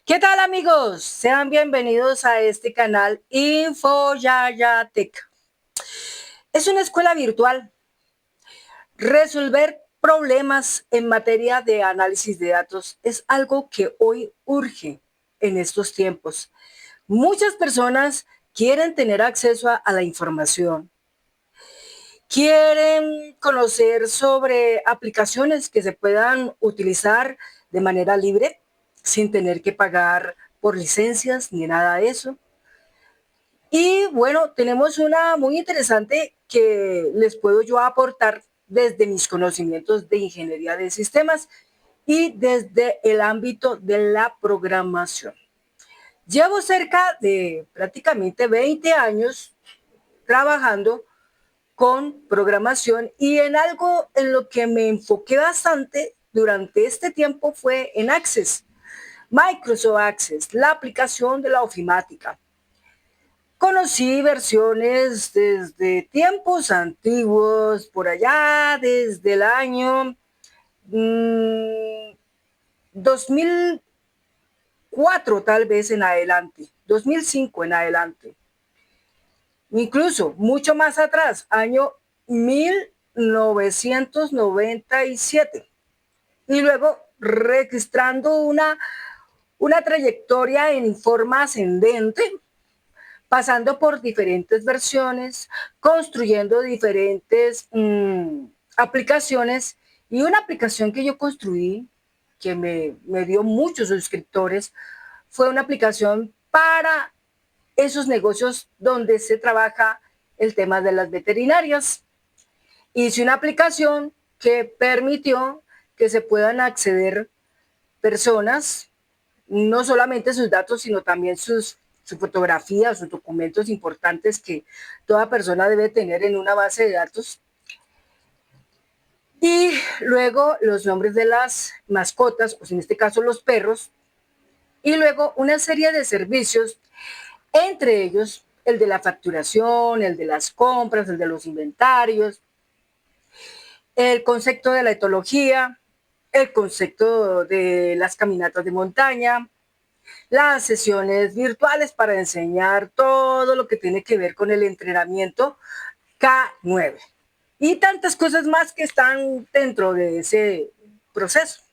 ¿Qué tal, amigos? Sean bienvenidos a este canal InfoYayaTech. Es una escuela virtual. Resolver problemas en materia de análisis de datos es algo que hoy urge en estos tiempos. Muchas personas quieren tener acceso a la información, quieren conocer sobre aplicaciones que se puedan utilizar de manera libre, sin tener que pagar por licencias ni nada de eso. Y bueno, tenemos una muy interesante que les puedo yo aportar desde mis conocimientos de ingeniería de sistemas y desde el ámbito de la programación. Llevo cerca de prácticamente 20 años trabajando con programación y en algo en lo que me enfoqué bastante durante este tiempo fue en Access, Microsoft Access, la aplicación de la ofimática. Conocí versiones desde tiempos antiguos, por allá desde el año 2004 tal vez en adelante, 2005 en adelante, incluso mucho más atrás, año 1997. Y luego registrando una trayectoria en forma ascendente, pasando por diferentes versiones, construyendo diferentes aplicaciones. Y una aplicación que yo construí, que me dio muchos suscriptores, fue una aplicación para esos negocios donde se trabaja el tema de las veterinarias. Hice una aplicación que permitió que se puedan acceder personas, no solamente sus datos, sino también su fotografía, sus documentos importantes que toda persona debe tener en una base de datos. Y luego los nombres de las mascotas, pues en este caso los perros. Y luego una serie de servicios, entre ellos el de la facturación, el de las compras, el de los inventarios, el concepto de la etología, el concepto de las caminatas de montaña, las sesiones virtuales para enseñar todo lo que tiene que ver con el entrenamiento K9 y tantas cosas más que están dentro de ese proceso.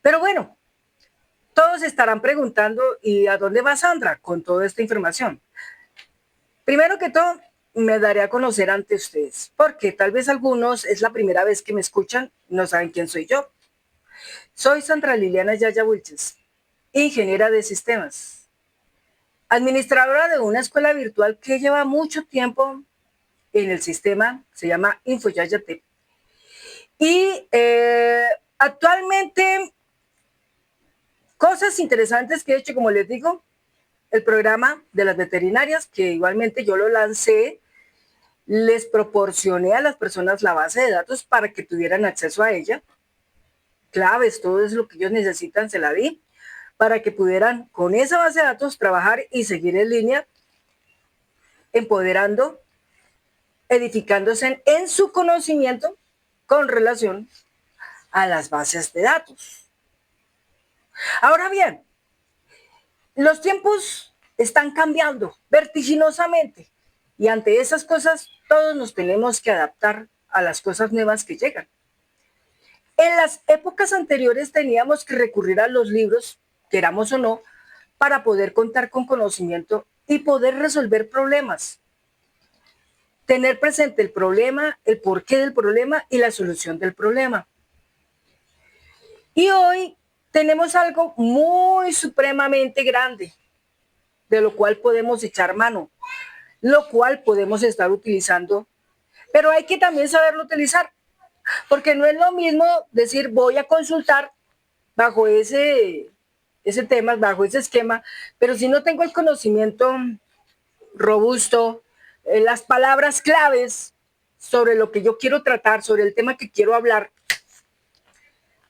Pero bueno, todos estarán preguntando, ¿y a dónde va Sandra con toda esta información? Primero que todo, me daré a conocer ante ustedes, porque tal vez algunos es la primera vez que me escuchan, no saben quién soy yo. Soy Sandra Liliana Yaya Wilches, ingeniera de sistemas, administradora de una escuela virtual que lleva mucho tiempo en el sistema, se llama InfoYayaTech. Y actualmente, cosas interesantes que he hecho, como les digo, el programa de las veterinarias, que igualmente yo lo lancé, les proporcioné a las personas la base de datos para que tuvieran acceso a ella, claves, todo es lo que ellos necesitan, se la di, para que pudieran con esa base de datos trabajar y seguir en línea, empoderando, edificándose en su conocimiento con relación a las bases de datos. Ahora bien, los tiempos están cambiando vertiginosamente y ante esas cosas todos nos tenemos que adaptar a las cosas nuevas que llegan. En las épocas anteriores teníamos que recurrir a los libros, queramos o no, para poder contar con conocimiento y poder resolver problemas. Tener presente el problema, el porqué del problema y la solución del problema. Y hoy tenemos algo muy supremamente grande, de lo cual podemos echar mano, lo cual podemos estar utilizando, pero hay que también saberlo utilizar, porque no es lo mismo decir voy a consultar bajo ese tema, bajo ese esquema, pero si no tengo el conocimiento robusto, las palabras claves sobre lo que yo quiero tratar, sobre el tema que quiero hablar,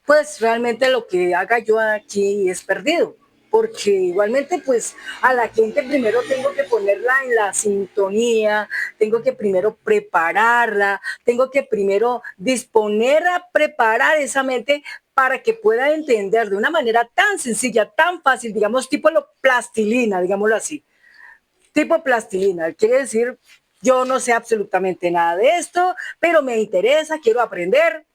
pues realmente lo que haga yo aquí es perdido, porque igualmente pues a la gente primero tengo que ponerla en la sintonía, tengo que primero prepararla, tengo que primero disponer a preparar esa mente para que pueda entender de una manera tan sencilla, tan fácil, digamos, tipo lo plastilina, digámoslo así. Tipo plastilina, quiere decir, yo no sé absolutamente nada de esto, pero me interesa, quiero aprender.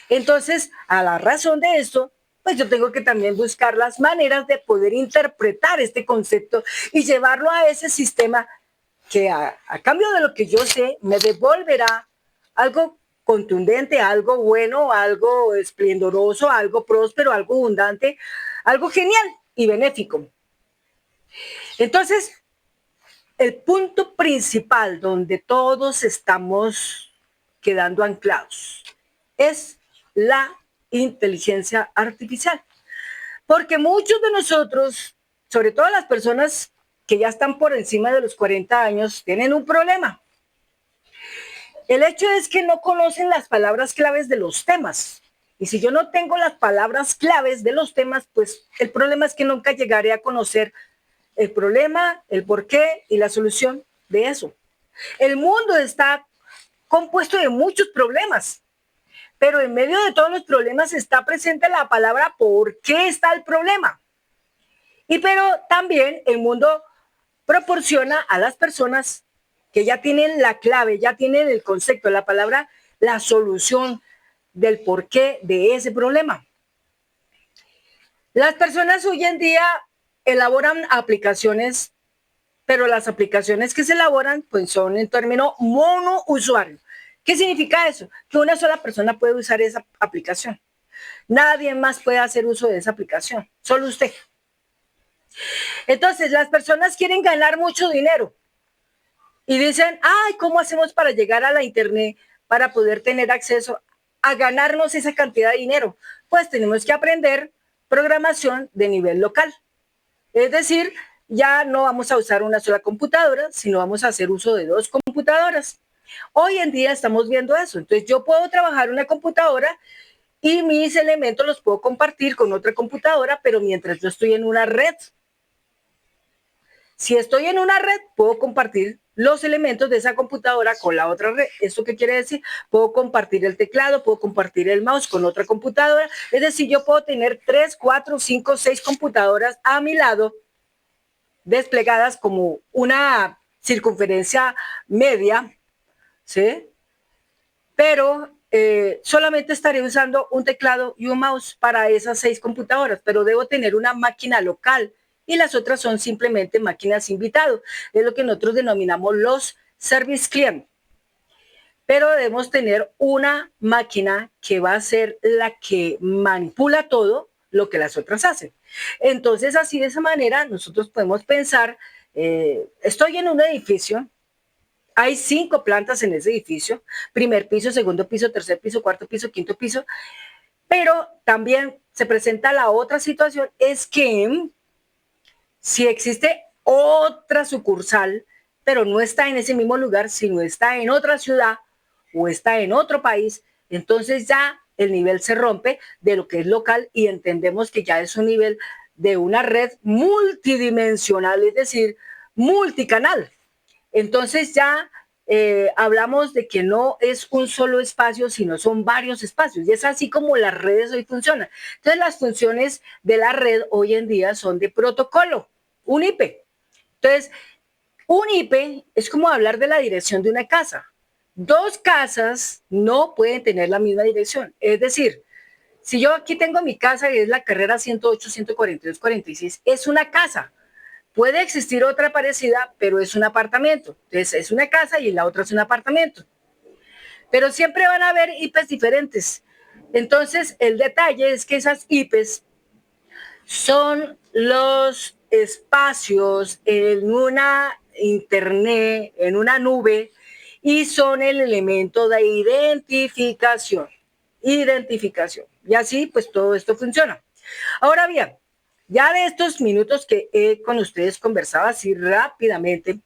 Entonces, a la razón de esto, pues yo tengo que también buscar las maneras de poder interpretar este concepto y llevarlo a ese sistema que a cambio de lo que yo sé, me devolverá algo contundente, algo bueno, algo esplendoroso, algo próspero, algo abundante, algo genial y benéfico. Entonces, el punto principal donde todos estamos quedando anclados es la inteligencia artificial. Porque muchos de nosotros, sobre todo las personas que ya están por encima de los 40 años, tienen un problema. El hecho es que no conocen las palabras claves de los temas. Y si yo no tengo las palabras claves de los temas, pues el problema es que nunca llegaré a conocer el problema, el porqué y la solución de eso. El mundo está compuesto de muchos problemas, pero en medio de todos los problemas está presente la palabra ¿por qué está el problema? Y pero también el mundo proporciona a las personas que ya tienen la clave, ya tienen el concepto, la palabra, la solución del porqué de ese problema. Las personas hoy en día elaboran aplicaciones, pero las aplicaciones que se elaboran pues son en término monousuario. ¿Qué significa eso? Que una sola persona puede usar esa aplicación. Nadie más puede hacer uso de esa aplicación, solo usted. Entonces, las personas quieren ganar mucho dinero y dicen, ay, ¿cómo hacemos para llegar a la internet para poder tener acceso a ganarnos esa cantidad de dinero? Pues tenemos que aprender programación de nivel local. Es decir, ya no vamos a usar una sola computadora, sino vamos a hacer uso de 2 computadoras. Hoy en día estamos viendo eso. Entonces yo puedo trabajar una computadora y mis elementos los puedo compartir con otra computadora, pero mientras yo estoy en una red. Si estoy en una red, puedo compartir los elementos de esa computadora con la otra red. ¿Esto qué quiere decir? Puedo compartir el teclado, puedo compartir el mouse con otra computadora. Es decir, yo puedo tener 3, 4, 5, 6 computadoras a mi lado desplegadas como una circunferencia media, ¿sí? Pero solamente estaré usando un teclado y un mouse para esas 6 computadoras, pero debo tener una máquina local y las otras son simplemente máquinas invitado. Es lo que nosotros denominamos los service client. Pero debemos tener una máquina que va a ser la que manipula todo lo que las otras hacen. Entonces, así de esa manera, nosotros podemos pensar, estoy en un edificio, hay 5 plantas en ese edificio, primer piso, segundo piso, tercer piso, cuarto piso, quinto piso, pero también se presenta la otra situación, es que si existe otra sucursal, pero no está en ese mismo lugar, sino está en otra ciudad o está en otro país, entonces ya el nivel se rompe de lo que es local y entendemos que ya es un nivel de una red multidimensional, es decir, multicanal. Entonces ya hablamos de que no es un solo espacio, sino son varios espacios. Y es así como las redes hoy funcionan. Entonces las funciones de la red hoy en día son de protocolo, un IP. Entonces, un IP es como hablar de la dirección de una casa. 2 casas no pueden tener la misma dirección. Es decir, si yo aquí tengo mi casa y es la carrera 108, 142, 46, es una casa. Puede existir otra parecida, pero es un apartamento. Entonces, es una casa y la otra es un apartamento. Pero siempre van a haber IPs diferentes. Entonces, el detalle es que esas IPs son los espacios en una internet, en una nube, y son el elemento de identificación. Identificación. Y así, pues todo esto funciona. Ahora bien, ya de estos minutos que he con ustedes conversado así rápidamente,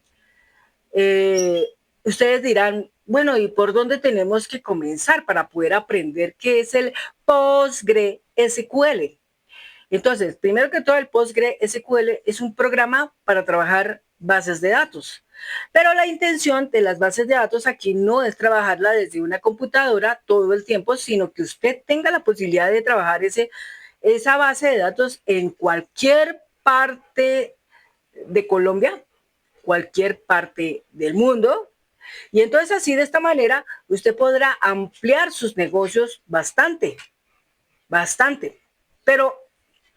ustedes dirán, bueno, ¿y por dónde tenemos que comenzar para poder aprender qué es el PostgreSQL? Entonces, primero que todo, el PostgreSQL es un programa para trabajar bases de datos. Pero la intención de las bases de datos aquí no es trabajarla desde una computadora todo el tiempo, sino que usted tenga la posibilidad de trabajar esa base de datos en cualquier parte de Colombia, cualquier parte del mundo. Y entonces así de esta manera usted podrá ampliar sus negocios bastante, bastante. Pero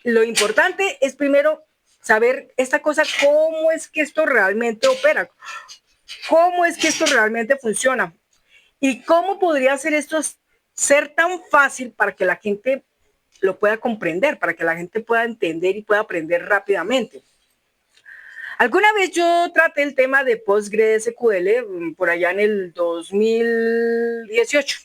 lo importante es primero saber esta cosa, cómo es que esto realmente opera, cómo es que esto realmente funciona y cómo podría hacer esto ser tan fácil para que la gente lo pueda comprender, para que la gente pueda entender y pueda aprender rápidamente. Alguna vez yo traté el tema de PostgreSQL por allá en el 2018.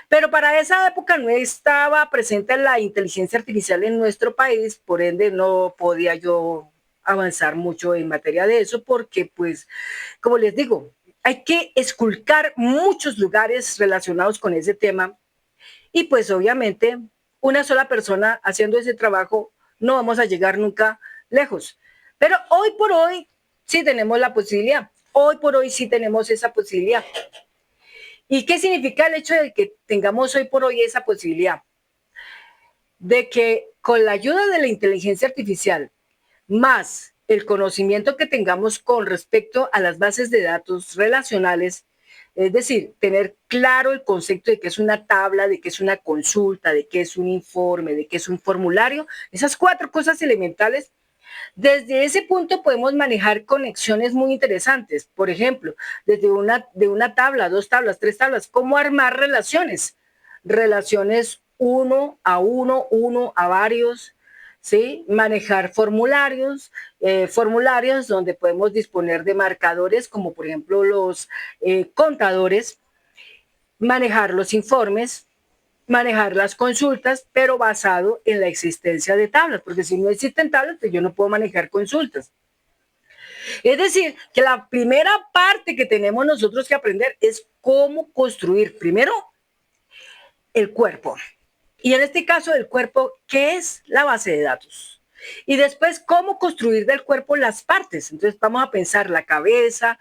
Pero para esa época no estaba presente la inteligencia artificial en nuestro país, por ende no podía yo avanzar mucho en materia de eso, porque pues, como les digo, hay que esculcar muchos lugares relacionados con ese tema y pues obviamente una sola persona haciendo ese trabajo no vamos a llegar nunca lejos. Pero hoy por hoy sí tenemos la posibilidad, hoy por hoy sí tenemos esa posibilidad. ¿Y qué significa el hecho de que tengamos hoy por hoy esa posibilidad? De que con la ayuda de la inteligencia artificial, más el conocimiento que tengamos con respecto a las bases de datos relacionales, es decir, tener claro el concepto de qué es una tabla, de qué es una consulta, de qué es un informe, de qué es un formulario, esas 4 cosas elementales. Desde ese punto podemos manejar conexiones muy interesantes. Por ejemplo, desde de una tabla, 2 tablas, 3 tablas, cómo armar relaciones. Relaciones uno a varios, ¿sí? Manejar formularios, formularios donde podemos disponer de marcadores, como por ejemplo los contadores, manejar los informes, manejar las consultas, pero basado en la existencia de tablas, porque si no existen tablas, pues yo no puedo manejar consultas. Es decir, que la primera parte que tenemos nosotros que aprender es cómo construir primero el cuerpo. Y en este caso del cuerpo, ¿qué es la base de datos? Y después, cómo construir del cuerpo las partes. Entonces vamos a pensar la cabeza,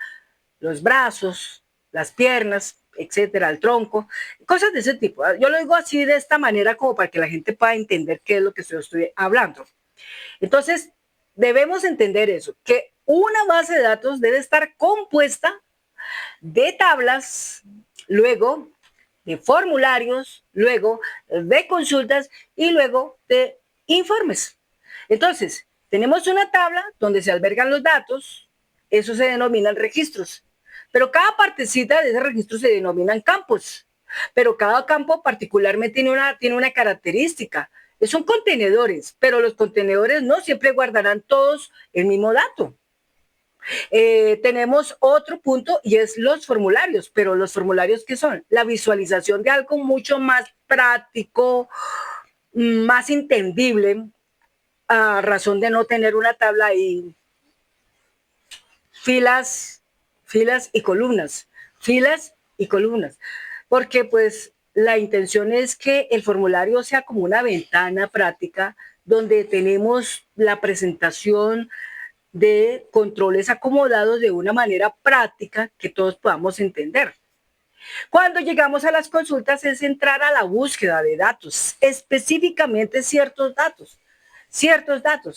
los brazos, las piernas, etcétera, el tronco, cosas de ese tipo. Yo lo digo así de esta manera como para que la gente pueda entender qué es lo que yo estoy hablando. Entonces, debemos entender eso, que una base de datos debe estar compuesta de tablas, luego de formularios, luego de consultas y luego de informes. Entonces, tenemos una tabla donde se albergan los datos, eso se denominan registros. Pero cada partecita de ese registro se denominan campos. Pero cada campo particularmente tiene una característica. Son contenedores, pero los contenedores no siempre guardarán todos el mismo dato. Tenemos otro punto y es los formularios, pero los formularios, ¿qué son? La visualización de algo mucho más práctico, más entendible, a razón de no tener una tabla y filas y columnas, porque pues la intención es que el formulario sea como una ventana práctica donde tenemos la presentación de controles acomodados de una manera práctica que todos podamos entender. Cuando llegamos a las consultas es entrar a la búsqueda de datos, específicamente ciertos datos.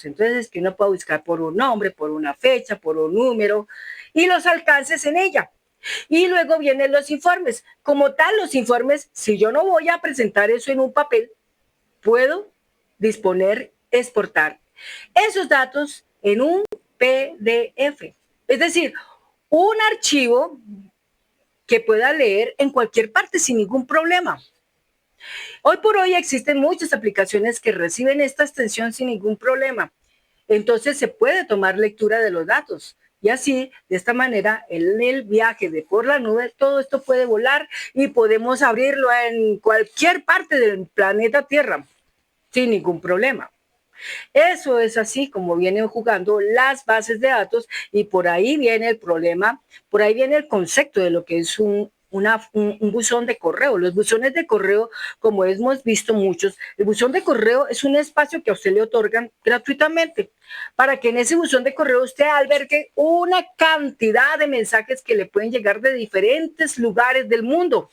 Entonces es que uno puede buscar por un nombre, por una fecha, por un número y los alcances en ella. Y luego vienen los informes. Como tal, los informes, si yo no voy a presentar eso en un papel, puedo disponer, exportar esos datos en un PDF. Es decir, un archivo que pueda leer en cualquier parte sin ningún problema. Hoy por hoy existen muchas aplicaciones que reciben esta extensión sin ningún problema. Entonces se puede tomar lectura de los datos. Y así, de esta manera, en el viaje de por la nube, todo esto puede volar y podemos abrirlo en cualquier parte del planeta Tierra sin ningún problema. Eso es así como vienen jugando las bases de datos y por ahí viene el problema, por ahí viene el concepto de lo que es un un buzón de correo. Los buzones de correo, como hemos visto muchos, el buzón de correo es un espacio que a usted le otorgan gratuitamente para que en ese buzón de correo usted albergue una cantidad de mensajes que le pueden llegar de diferentes lugares del mundo.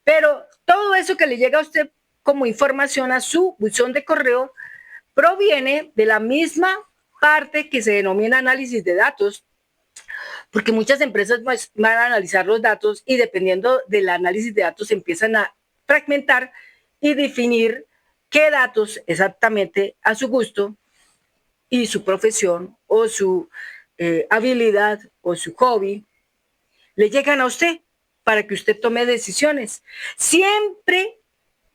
Pero todo eso que le llega a usted como información a su buzón de correo proviene de la misma parte que se denomina análisis de datos, porque muchas empresas van a analizar los datos y dependiendo del análisis de datos empiezan a fragmentar y definir qué datos exactamente a su gusto y su profesión o su habilidad o su hobby le llegan a usted para que usted tome decisiones. Siempre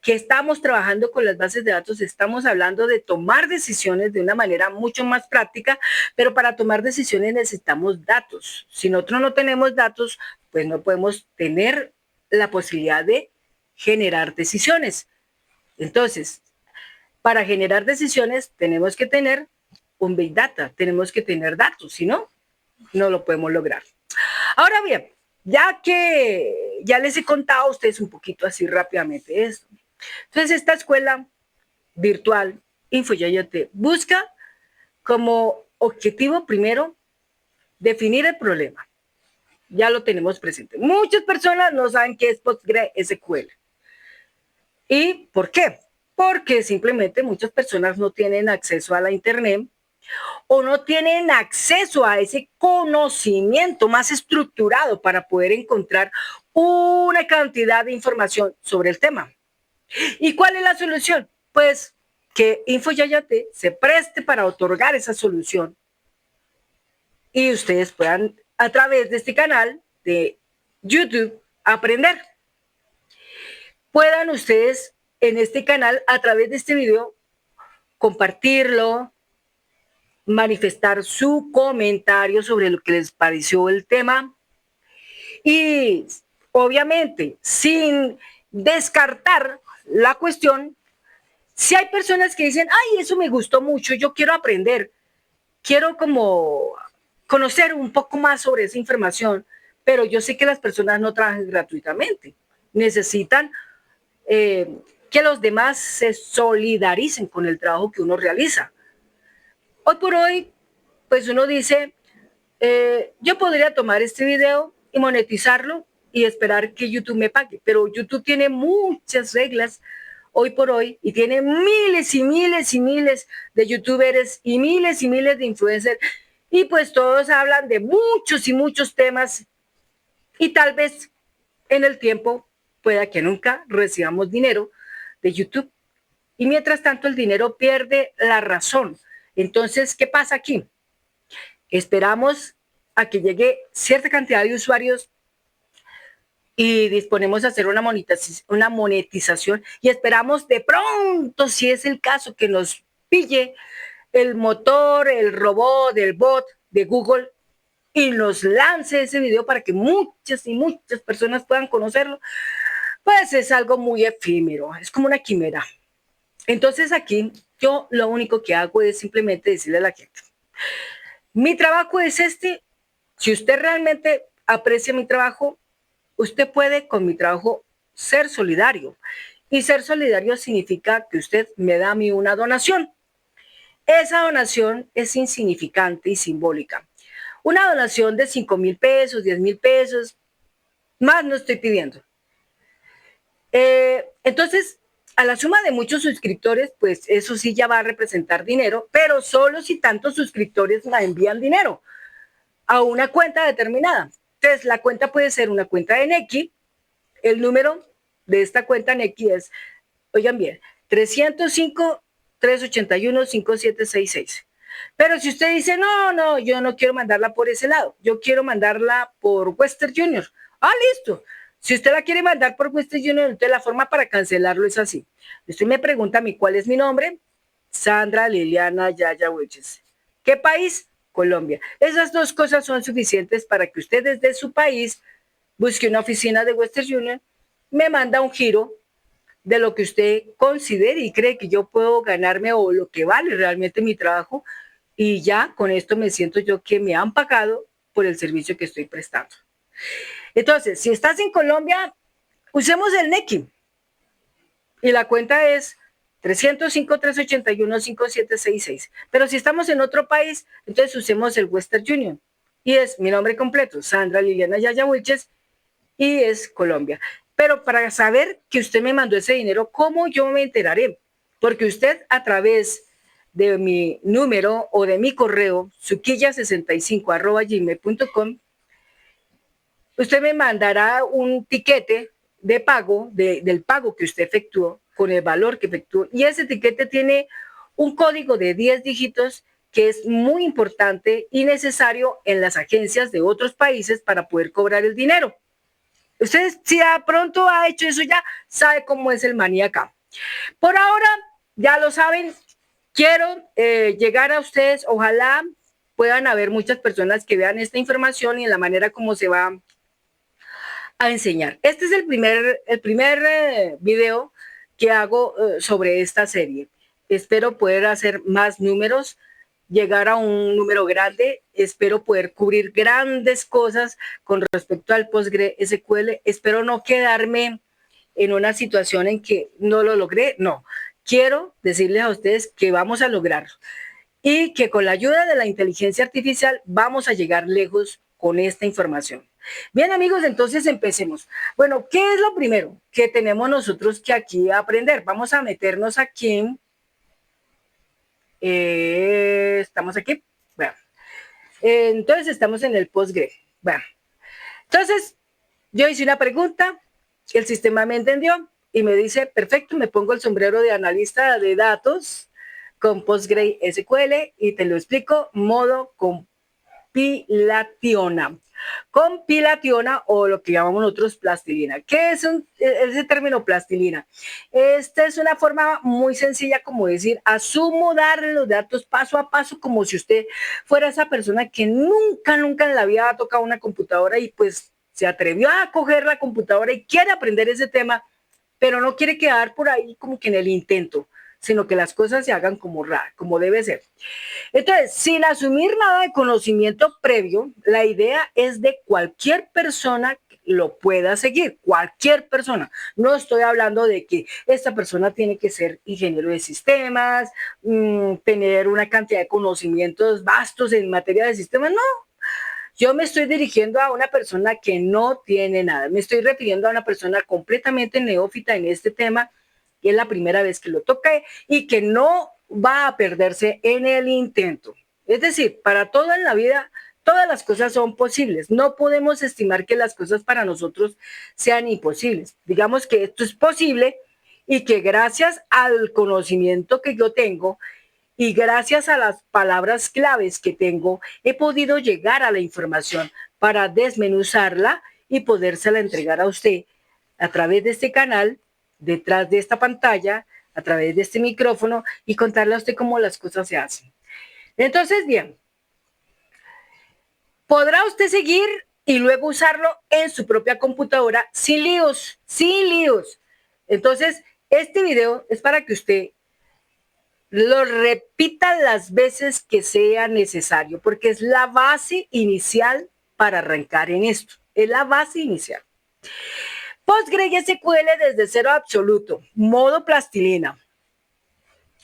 que estamos trabajando con las bases de datos, estamos hablando de tomar decisiones de una manera mucho más práctica, pero para tomar decisiones necesitamos datos. Si nosotros no tenemos datos, pues no podemos tener la posibilidad de generar decisiones. Entonces, para generar decisiones tenemos que tener un Big Data, tenemos que tener datos, si no, no lo podemos lograr. Ahora bien, ya que ya les he contado a ustedes un poquito así rápidamente esto, entonces esta escuela virtual InfoYayate busca como objetivo primero definir el problema. Ya lo tenemos presente. Muchas personas no saben qué es PostgreSQL. ¿Y por qué? Porque simplemente muchas personas no tienen acceso a la internet o no tienen acceso a ese conocimiento más estructurado para poder encontrar una cantidad de información sobre el tema. ¿Y cuál es la solución? Pues que InfoYayate se preste para otorgar esa solución y ustedes puedan a través de este canal de YouTube aprender. Puedan ustedes en este canal a través de este video compartirlo, manifestar su comentario sobre lo que les pareció el tema y obviamente sin descartar la cuestión. Si hay personas que dicen, ay, eso me gustó mucho, yo quiero aprender, quiero como conocer un poco más sobre esa información, pero yo sé que las personas no trabajan gratuitamente, necesitan que los demás se solidaricen con el trabajo que uno realiza. Hoy por hoy, pues uno dice, yo podría tomar este video y monetizarlo y esperar que YouTube me pague, pero YouTube tiene muchas reglas hoy por hoy y tiene miles y miles y miles de youtubers y miles de influencers y pues todos hablan de muchos y muchos temas y tal vez en el tiempo pueda que nunca recibamos dinero de YouTube y mientras tanto el dinero pierde la razón. Entonces, ¿qué pasa aquí? Esperamos a que llegue cierta cantidad de usuarios y disponemos a hacer una monetización y esperamos de pronto, si es el caso, que nos pille el motor, el robot, el bot de Google y nos lance ese video para que muchas y muchas personas puedan conocerlo, pues es algo muy efímero, es como una quimera. Entonces aquí yo lo único que hago es simplemente decirle a la gente, mi trabajo es este, si usted realmente aprecia mi trabajo, usted puede con mi trabajo ser solidario. Y ser solidario significa que usted me da a mí una donación. Esa donación es insignificante y simbólica. Una donación de 5,000 pesos, 10,000 pesos, más no estoy pidiendo. Entonces, a la suma de muchos suscriptores, pues eso sí ya va a representar dinero, pero solo si tantos suscriptores me envían dinero a una cuenta determinada. Entonces, la cuenta puede ser una cuenta de Nequi. El número de esta cuenta Nequi es, oigan bien, 305-381-5766. Pero si usted dice, no, yo no quiero mandarla por ese lado, yo quiero mandarla por Western Junior. Ah, listo. Si usted la quiere mandar por Western Junior, entonces la forma para cancelarlo es así. Usted me pregunta a mí cuál es mi nombre, Sandra Liliana Yaya Hueches. ¿Qué país? Colombia. Esas dos cosas son suficientes para que usted desde su país busque una oficina de Western Union, me manda un giro de lo que usted considere y cree que yo puedo ganarme o lo que vale realmente mi trabajo y ya con esto me siento yo que me han pagado por el servicio que estoy prestando. Entonces, si estás en Colombia, usemos el NECI. Y la cuenta es 305-381-5766. Pero si estamos en otro país, entonces usemos el Western Union. Y es mi nombre completo, Sandra Liliana Yaya Wilches, y es Colombia. Pero para saber que usted me mandó ese dinero, ¿cómo yo me enteraré? Porque usted a través de mi número o de mi correo, suquilla65@gmail.com, usted me mandará un tiquete de pago, del pago que usted efectuó, con el valor que efectuó, y ese tiquete tiene un código de 10 dígitos que es muy importante y necesario en las agencias de otros países para poder cobrar el dinero. Usted, si de pronto ha hecho eso ya, sabe cómo es el maní acá. Por ahora, ya lo saben, quiero llegar a ustedes, ojalá puedan haber muchas personas que vean esta información y en la manera como se va a enseñar. Este es el primer video que hago sobre esta serie. Espero poder hacer más números, llegar a un número grande. Espero poder cubrir grandes cosas con respecto al PostgreSQL. Espero no quedarme en una situación en que no lo logré. No, quiero decirles a ustedes que vamos a lograrlo y que con la ayuda de la inteligencia artificial vamos a llegar lejos con esta información. Bien, amigos, entonces empecemos. Bueno, ¿qué es lo primero que tenemos nosotros que aquí aprender? Vamos a meternos aquí. Estamos aquí. Bueno, entonces estamos en el Postgre. Bueno, entonces yo hice una pregunta, el sistema me entendió y me dice, perfecto, me pongo el sombrero de analista de datos con PostgreSQL y te lo explico, modo compilationa. Compilationa o lo que llamamos nosotros plastilina. ¿Qué es ese término plastilina? Esta es una forma muy sencilla como decir, asumo darle los datos paso a paso como si usted fuera esa persona que nunca en la vida ha tocado una computadora y pues se atrevió a coger la computadora y quiere aprender ese tema, pero no quiere quedar por ahí como que en el intento, sino que las cosas se hagan como debe ser. Entonces, sin asumir nada de conocimiento previo, la idea es de cualquier persona lo pueda seguir, cualquier persona. No estoy hablando de que esta persona tiene que ser ingeniero de sistemas, tener una cantidad de conocimientos vastos en materia de sistemas, no. Yo me estoy dirigiendo a una persona que no tiene nada, me estoy refiriendo a una persona completamente neófita en este tema, que es la primera vez que lo toca y que no va a perderse en el intento. Es decir, para todo en la vida, todas las cosas son posibles. No podemos estimar que las cosas para nosotros sean imposibles. Digamos que esto es posible y que gracias al conocimiento que yo tengo y gracias a las palabras claves que tengo, he podido llegar a la información para desmenuzarla y podérsela entregar a usted a través de este canal, detrás de esta pantalla, a través de este micrófono y contarle a usted cómo las cosas se hacen. Entonces, bien, podrá usted seguir y luego usarlo en su propia computadora sin líos, sin líos. Entonces, este video es para que usted lo repita las veces que sea necesario, porque es la base inicial para arrancar en esto. Es la base inicial. PostgreSQL desde cero absoluto, modo plastilina.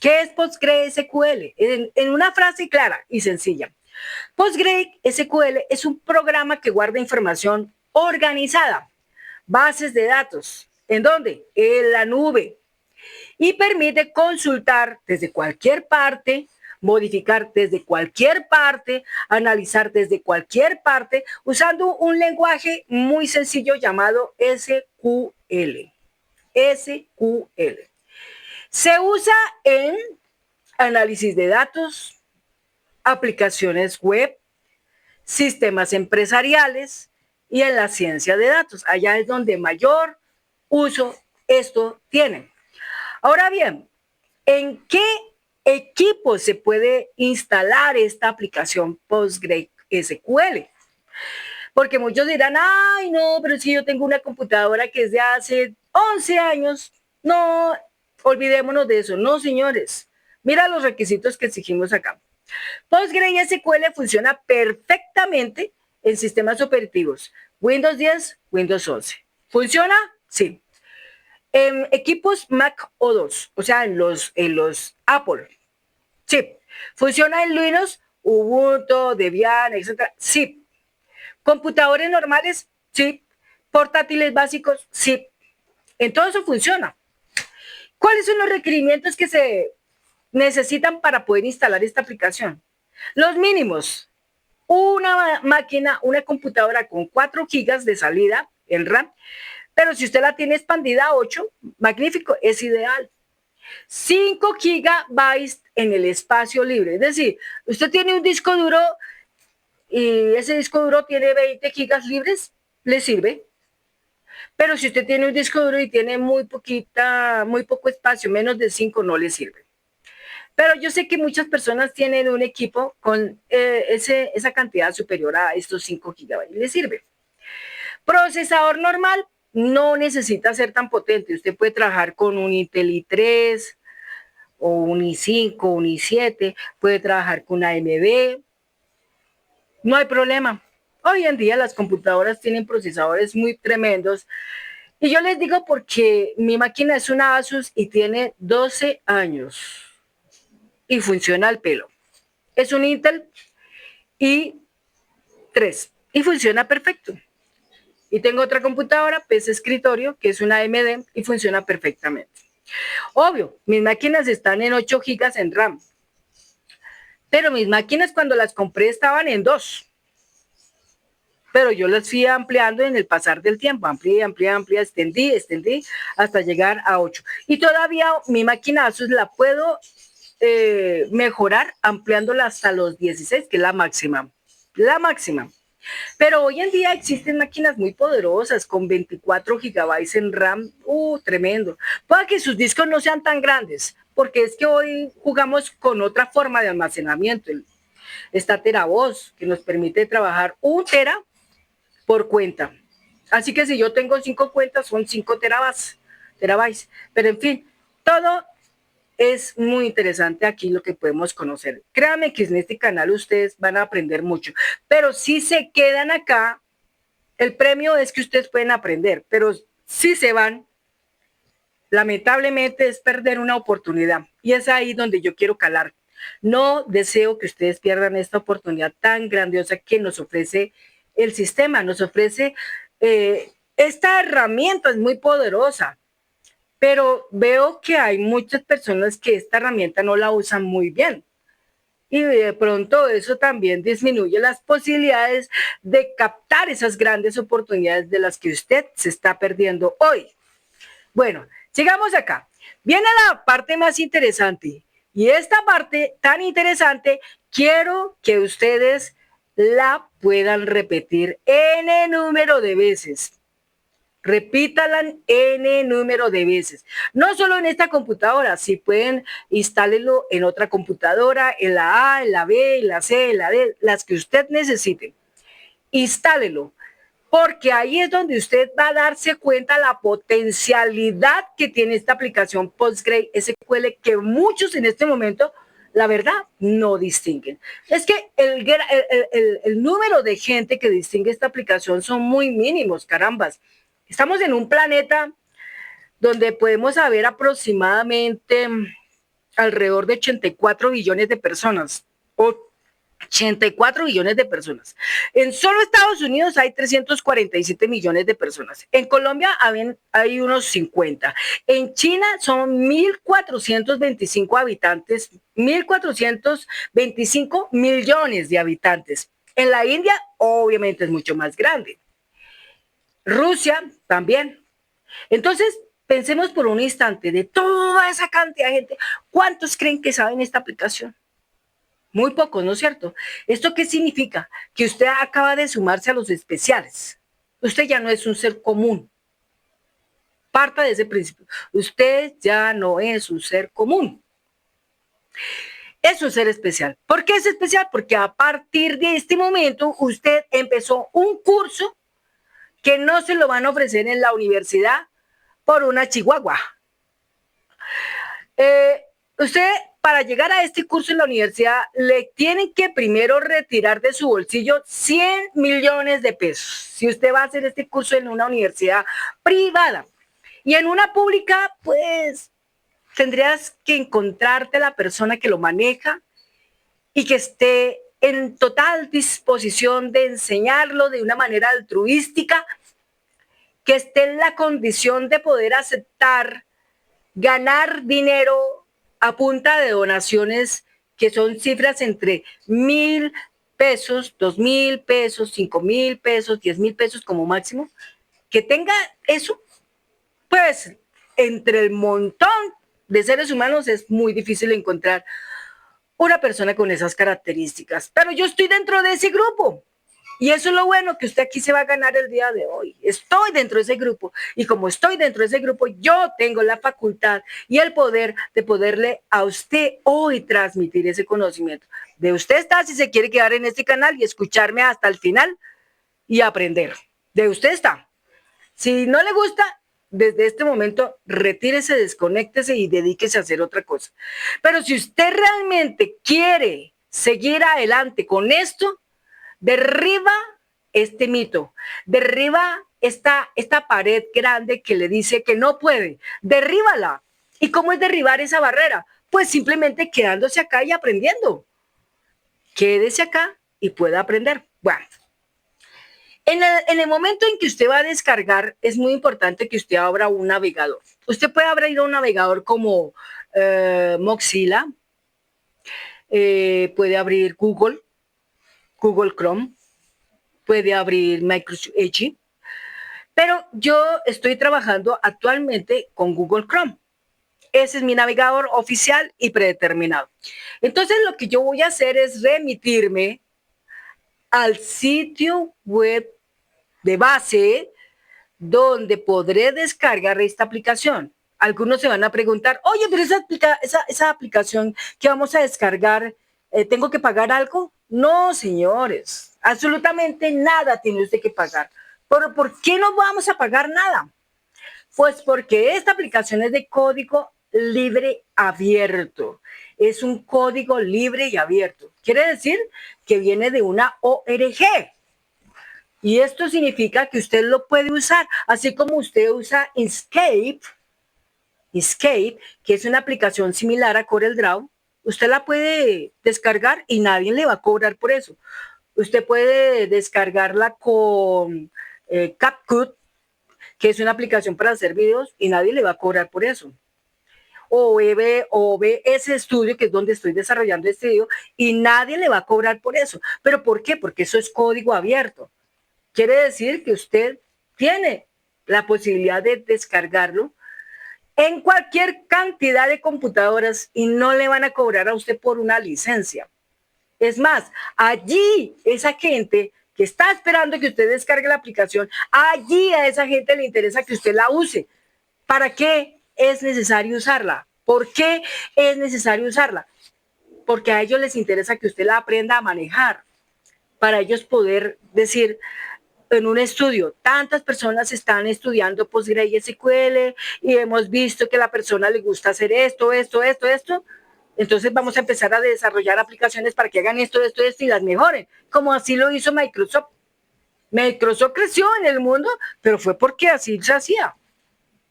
¿Qué es PostgreSQL? En una frase clara y sencilla. PostgreSQL es un programa que guarda información organizada, bases de datos. ¿En dónde? En la nube. Y permite consultar desde cualquier parte, modificar desde cualquier parte, analizar desde cualquier parte, usando un lenguaje muy sencillo llamado SQL. SQL. Se usa en análisis de datos, aplicaciones web, sistemas empresariales y en la ciencia de datos. Allá es donde mayor uso esto tiene. Ahora bien, ¿en qué equipo se puede instalar esta aplicación PostgreSQL? Porque muchos dirán, ay, no, pero si yo tengo una computadora que es de hace 11 años, no, olvidémonos de eso. No, señores, mira los requisitos que exigimos acá. PostgreSQL funciona perfectamente en sistemas operativos Windows 10, Windows 11. ¿Funciona? Sí. En equipos Mac O2, o sea, en los Apple. Sí. ¿Funciona en Linux, Ubuntu, Debian, etcétera? Sí. ¿Computadores normales? Sí. ¿Portátiles básicos? Sí. En todo eso funciona. ¿Cuáles son los requerimientos que se necesitan para poder instalar esta aplicación? Los mínimos. Una máquina, una computadora con 4 gigas de salida en RAM, pero si usted la tiene expandida a 8, magnífico, es ideal. 5 gigabytes en el espacio libre, es decir, usted tiene un disco duro y ese disco duro tiene 20 gigas libres, le sirve. Pero si usted tiene un disco duro y tiene muy poco espacio, menos de 5, no le sirve. Pero yo sé que muchas personas tienen un equipo con esa cantidad superior a estos 5 gigabytes. Le sirve. Procesador normal no necesita ser tan potente. Usted puede trabajar con un Intel i3 o un i5, un i7. Puede trabajar con AMD. No hay problema. Hoy en día las computadoras tienen procesadores muy tremendos. Y yo les digo porque mi máquina es una Asus y tiene 12 años y funciona al pelo. Es un Intel i3 y funciona perfecto. Y tengo otra computadora, PC escritorio, que es una AMD y funciona perfectamente. Obvio, mis máquinas están en 8 gigas en RAM, pero mis máquinas cuando las compré estaban en 2. Pero yo las fui ampliando en el pasar del tiempo, amplié, extendí, hasta llegar a 8. Y todavía mi máquina Asus la puedo mejorar ampliándola hasta los 16, que es la máxima. La máxima. Pero hoy en día existen máquinas muy poderosas con 24 gigabytes en RAM. Tremendo. Puede que sus discos no sean tan grandes, porque es que hoy jugamos con otra forma de almacenamiento. Está Teravoz, que nos permite trabajar 1 tera por cuenta. Así que si yo tengo 5 cuentas, son 5 terabytes. Pero en fin, todo es muy interesante aquí lo que podemos conocer. Créanme que en este canal ustedes van a aprender mucho. Pero si se quedan acá, el premio es que ustedes pueden aprender. Pero si se van, lamentablemente es perder una oportunidad. Y es ahí donde yo quiero calar. No deseo que ustedes pierdan esta oportunidad tan grandiosa que nos ofrece el sistema, nos ofrece esta herramienta, es muy poderosa, pero veo que hay muchas personas que esta herramienta no la usan muy bien. Y de pronto eso también disminuye las posibilidades de captar esas grandes oportunidades de las que usted se está perdiendo hoy. Bueno, sigamos acá. Viene la parte más interesante. Y esta parte tan interesante, quiero que ustedes la puedan repetir n número de veces. Repítala n número de veces. No solo en esta computadora, si pueden, instálenlo en otra computadora, en la A, en la B, en la C, en la D, las que usted necesite. Instálelo, porque ahí es donde usted va a darse cuenta la potencialidad que tiene esta aplicación PostgreSQL que muchos en este momento, la verdad, no distinguen. Es que el número de gente que distingue esta aplicación son muy mínimos, carambas. Estamos en un planeta donde podemos haber aproximadamente alrededor de 84 billones de personas, o 84 billones de personas. En solo Estados Unidos hay 347 millones de personas. En Colombia hay unos 50. En China son 1.425 habitantes, 1.425 millones de habitantes. En la India, obviamente, es mucho más grande. Rusia también. Entonces, pensemos por un instante de toda esa cantidad de gente, ¿cuántos creen que saben esta aplicación? Muy pocos, ¿no es cierto? ¿Esto qué significa? Que usted acaba de sumarse a los especiales. Usted ya no es un ser común. Parta de ese principio. Usted ya no es un ser común. Es un ser especial. ¿Por qué es especial? Porque a partir de este momento usted empezó un curso que no se lo van a ofrecer en la universidad por una chihuahua. Usted para llegar a este curso en la universidad le tienen que primero retirar de su bolsillo 100 millones de pesos. Si usted va a hacer este curso en una universidad privada y en una pública, pues tendrías que encontrarte la persona que lo maneja y que esté en total disposición de enseñarlo de una manera altruística, que esté en la condición de poder aceptar ganar dinero a punta de donaciones que son cifras entre 1.000 pesos, 2.000 pesos, 5.000 pesos, 10.000 pesos como máximo, que tenga eso, pues entre el montón de seres humanos es muy difícil encontrar una persona con esas características. Pero yo estoy dentro de ese grupo. Y eso es lo bueno, que usted aquí se va a ganar el día de hoy. Estoy dentro de ese grupo. Y como estoy dentro de ese grupo, yo tengo la facultad y el poder de poderle a usted hoy transmitir ese conocimiento. De usted está si se quiere quedar en este canal y escucharme hasta el final y aprender. De usted está. Si no le gusta, desde este momento retírese, desconéctese y dedíquese a hacer otra cosa. Pero si usted realmente quiere seguir adelante con esto, derriba este mito, derriba esta pared grande que le dice que no puede, derríbala. ¿Y cómo es derribar esa barrera? Pues simplemente quedándose acá y aprendiendo. Quédese acá y pueda aprender. Bueno, en el momento en que usted va a descargar, es muy importante que usted abra un navegador. Usted puede abrir un navegador como Mozilla, puede abrir Google Chrome, puede abrir Microsoft Edge, pero yo estoy trabajando actualmente con Google Chrome. Ese es mi navegador oficial y predeterminado. Entonces lo que yo voy a hacer es remitirme al sitio web de base donde podré descargar esta aplicación. Algunos se van a preguntar, oye, pero esa aplicación que vamos a descargar, ¿tengo que pagar algo? No, señores, absolutamente nada tiene usted que pagar. ¿Pero por qué no vamos a pagar nada? Pues porque esta aplicación es de código libre abierto. Es un código libre y abierto. Quiere decir que viene de una ORG. Y esto significa que usted lo puede usar, así como usted usa Inkscape, que es una aplicación similar a CorelDRAW. Usted la puede descargar y nadie le va a cobrar por eso. Usted puede descargarla con CapCut, que es una aplicación para hacer videos, y nadie le va a cobrar por eso. O OBS Studio, que es donde estoy desarrollando este video, y nadie le va a cobrar por eso. ¿Pero por qué? Porque eso es código abierto. Quiere decir que usted tiene la posibilidad de descargarlo en cualquier cantidad de computadoras y no le van a cobrar a usted por una licencia. Es más, allí esa gente que está esperando que usted descargue la aplicación, allí a esa gente le interesa que usted la use. ¿Para qué es necesario usarla? ¿Por qué es necesario usarla? Porque a ellos les interesa que usted la aprenda a manejar, para ellos poder decir, en un estudio, tantas personas están estudiando PostgreSQL y hemos visto que a la persona le gusta hacer esto, entonces vamos a empezar a desarrollar aplicaciones para que hagan esto y las mejoren, como así lo hizo Microsoft. Microsoft creció en el mundo, pero fue porque así se hacía.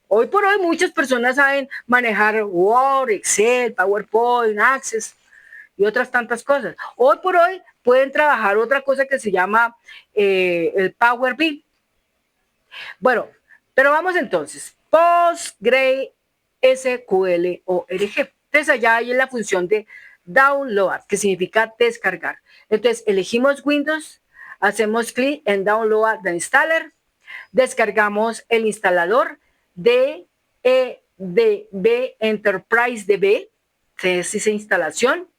Hoy por hoy muchas personas saben manejar Word, Excel, PowerPoint, Access y otras tantas cosas. Hoy por hoy pueden trabajar otra cosa que se llama el Power BI. Bueno, pero vamos entonces. PostgreSQL ORG. Entonces allá hay la función de download, que significa descargar. Entonces elegimos Windows, hacemos clic en download the installer, descargamos el instalador de DB Enterprise DB, que es esa instalación.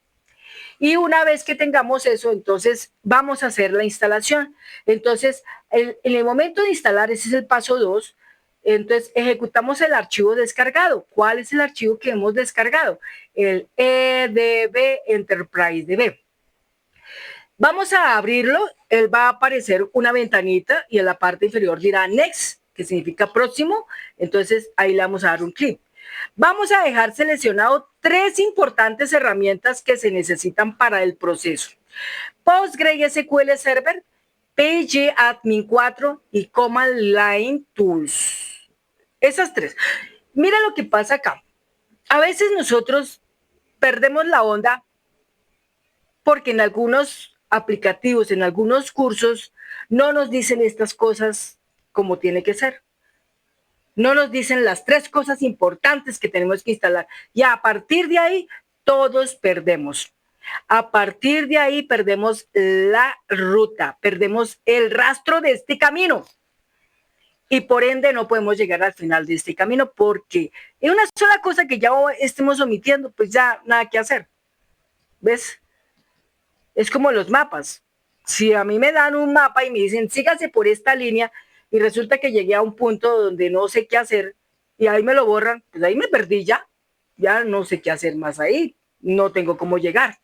Y una vez que tengamos eso, entonces vamos a hacer la instalación. Entonces, en el momento de instalar, ese es el paso 2, entonces ejecutamos el archivo descargado. ¿Cuál es el archivo que hemos descargado? El EDB Enterprise DB. Vamos a abrirlo, él va a aparecer una ventanita y en la parte inferior dirá Next, que significa próximo, entonces ahí le vamos a dar un clic. Vamos a dejar seleccionado 3 importantes herramientas que se necesitan para el proceso. PostgreSQL Server, pgadmin 4 y Command Line Tools. Esas 3. Mira lo que pasa acá. A veces nosotros perdemos la onda porque en algunos aplicativos, en algunos cursos, no nos dicen estas cosas como tiene que ser. No nos dicen las 3 cosas importantes que tenemos que instalar. Y a partir de ahí, todos perdemos. A partir de ahí, perdemos la ruta, perdemos el rastro de este camino. Y por ende, no podemos llegar al final de este camino porque es una sola cosa que ya estemos omitiendo, pues ya nada que hacer. ¿Ves? Es como los mapas. Si a mí me dan un mapa y me dicen, sígase por esta línea, y resulta que llegué a un punto donde no sé qué hacer, y ahí me lo borran, pues ahí me perdí ya no sé qué hacer más ahí, no tengo cómo llegar.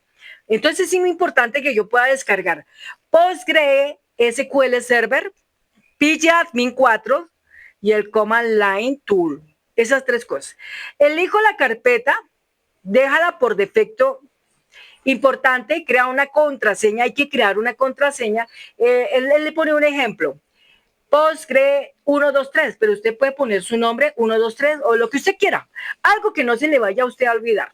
Entonces es muy importante que yo pueda descargar PostgreSQL Server, pgadmin 4 y el Command Line Tool. Esas 3 cosas. Elijo la carpeta, déjala por defecto. Importante, crea una contraseña, hay que crear una contraseña. Él le pone un ejemplo, Postgre 123, pero usted puede poner su nombre 123 o lo que usted quiera, algo que no se le vaya a usted a olvidar.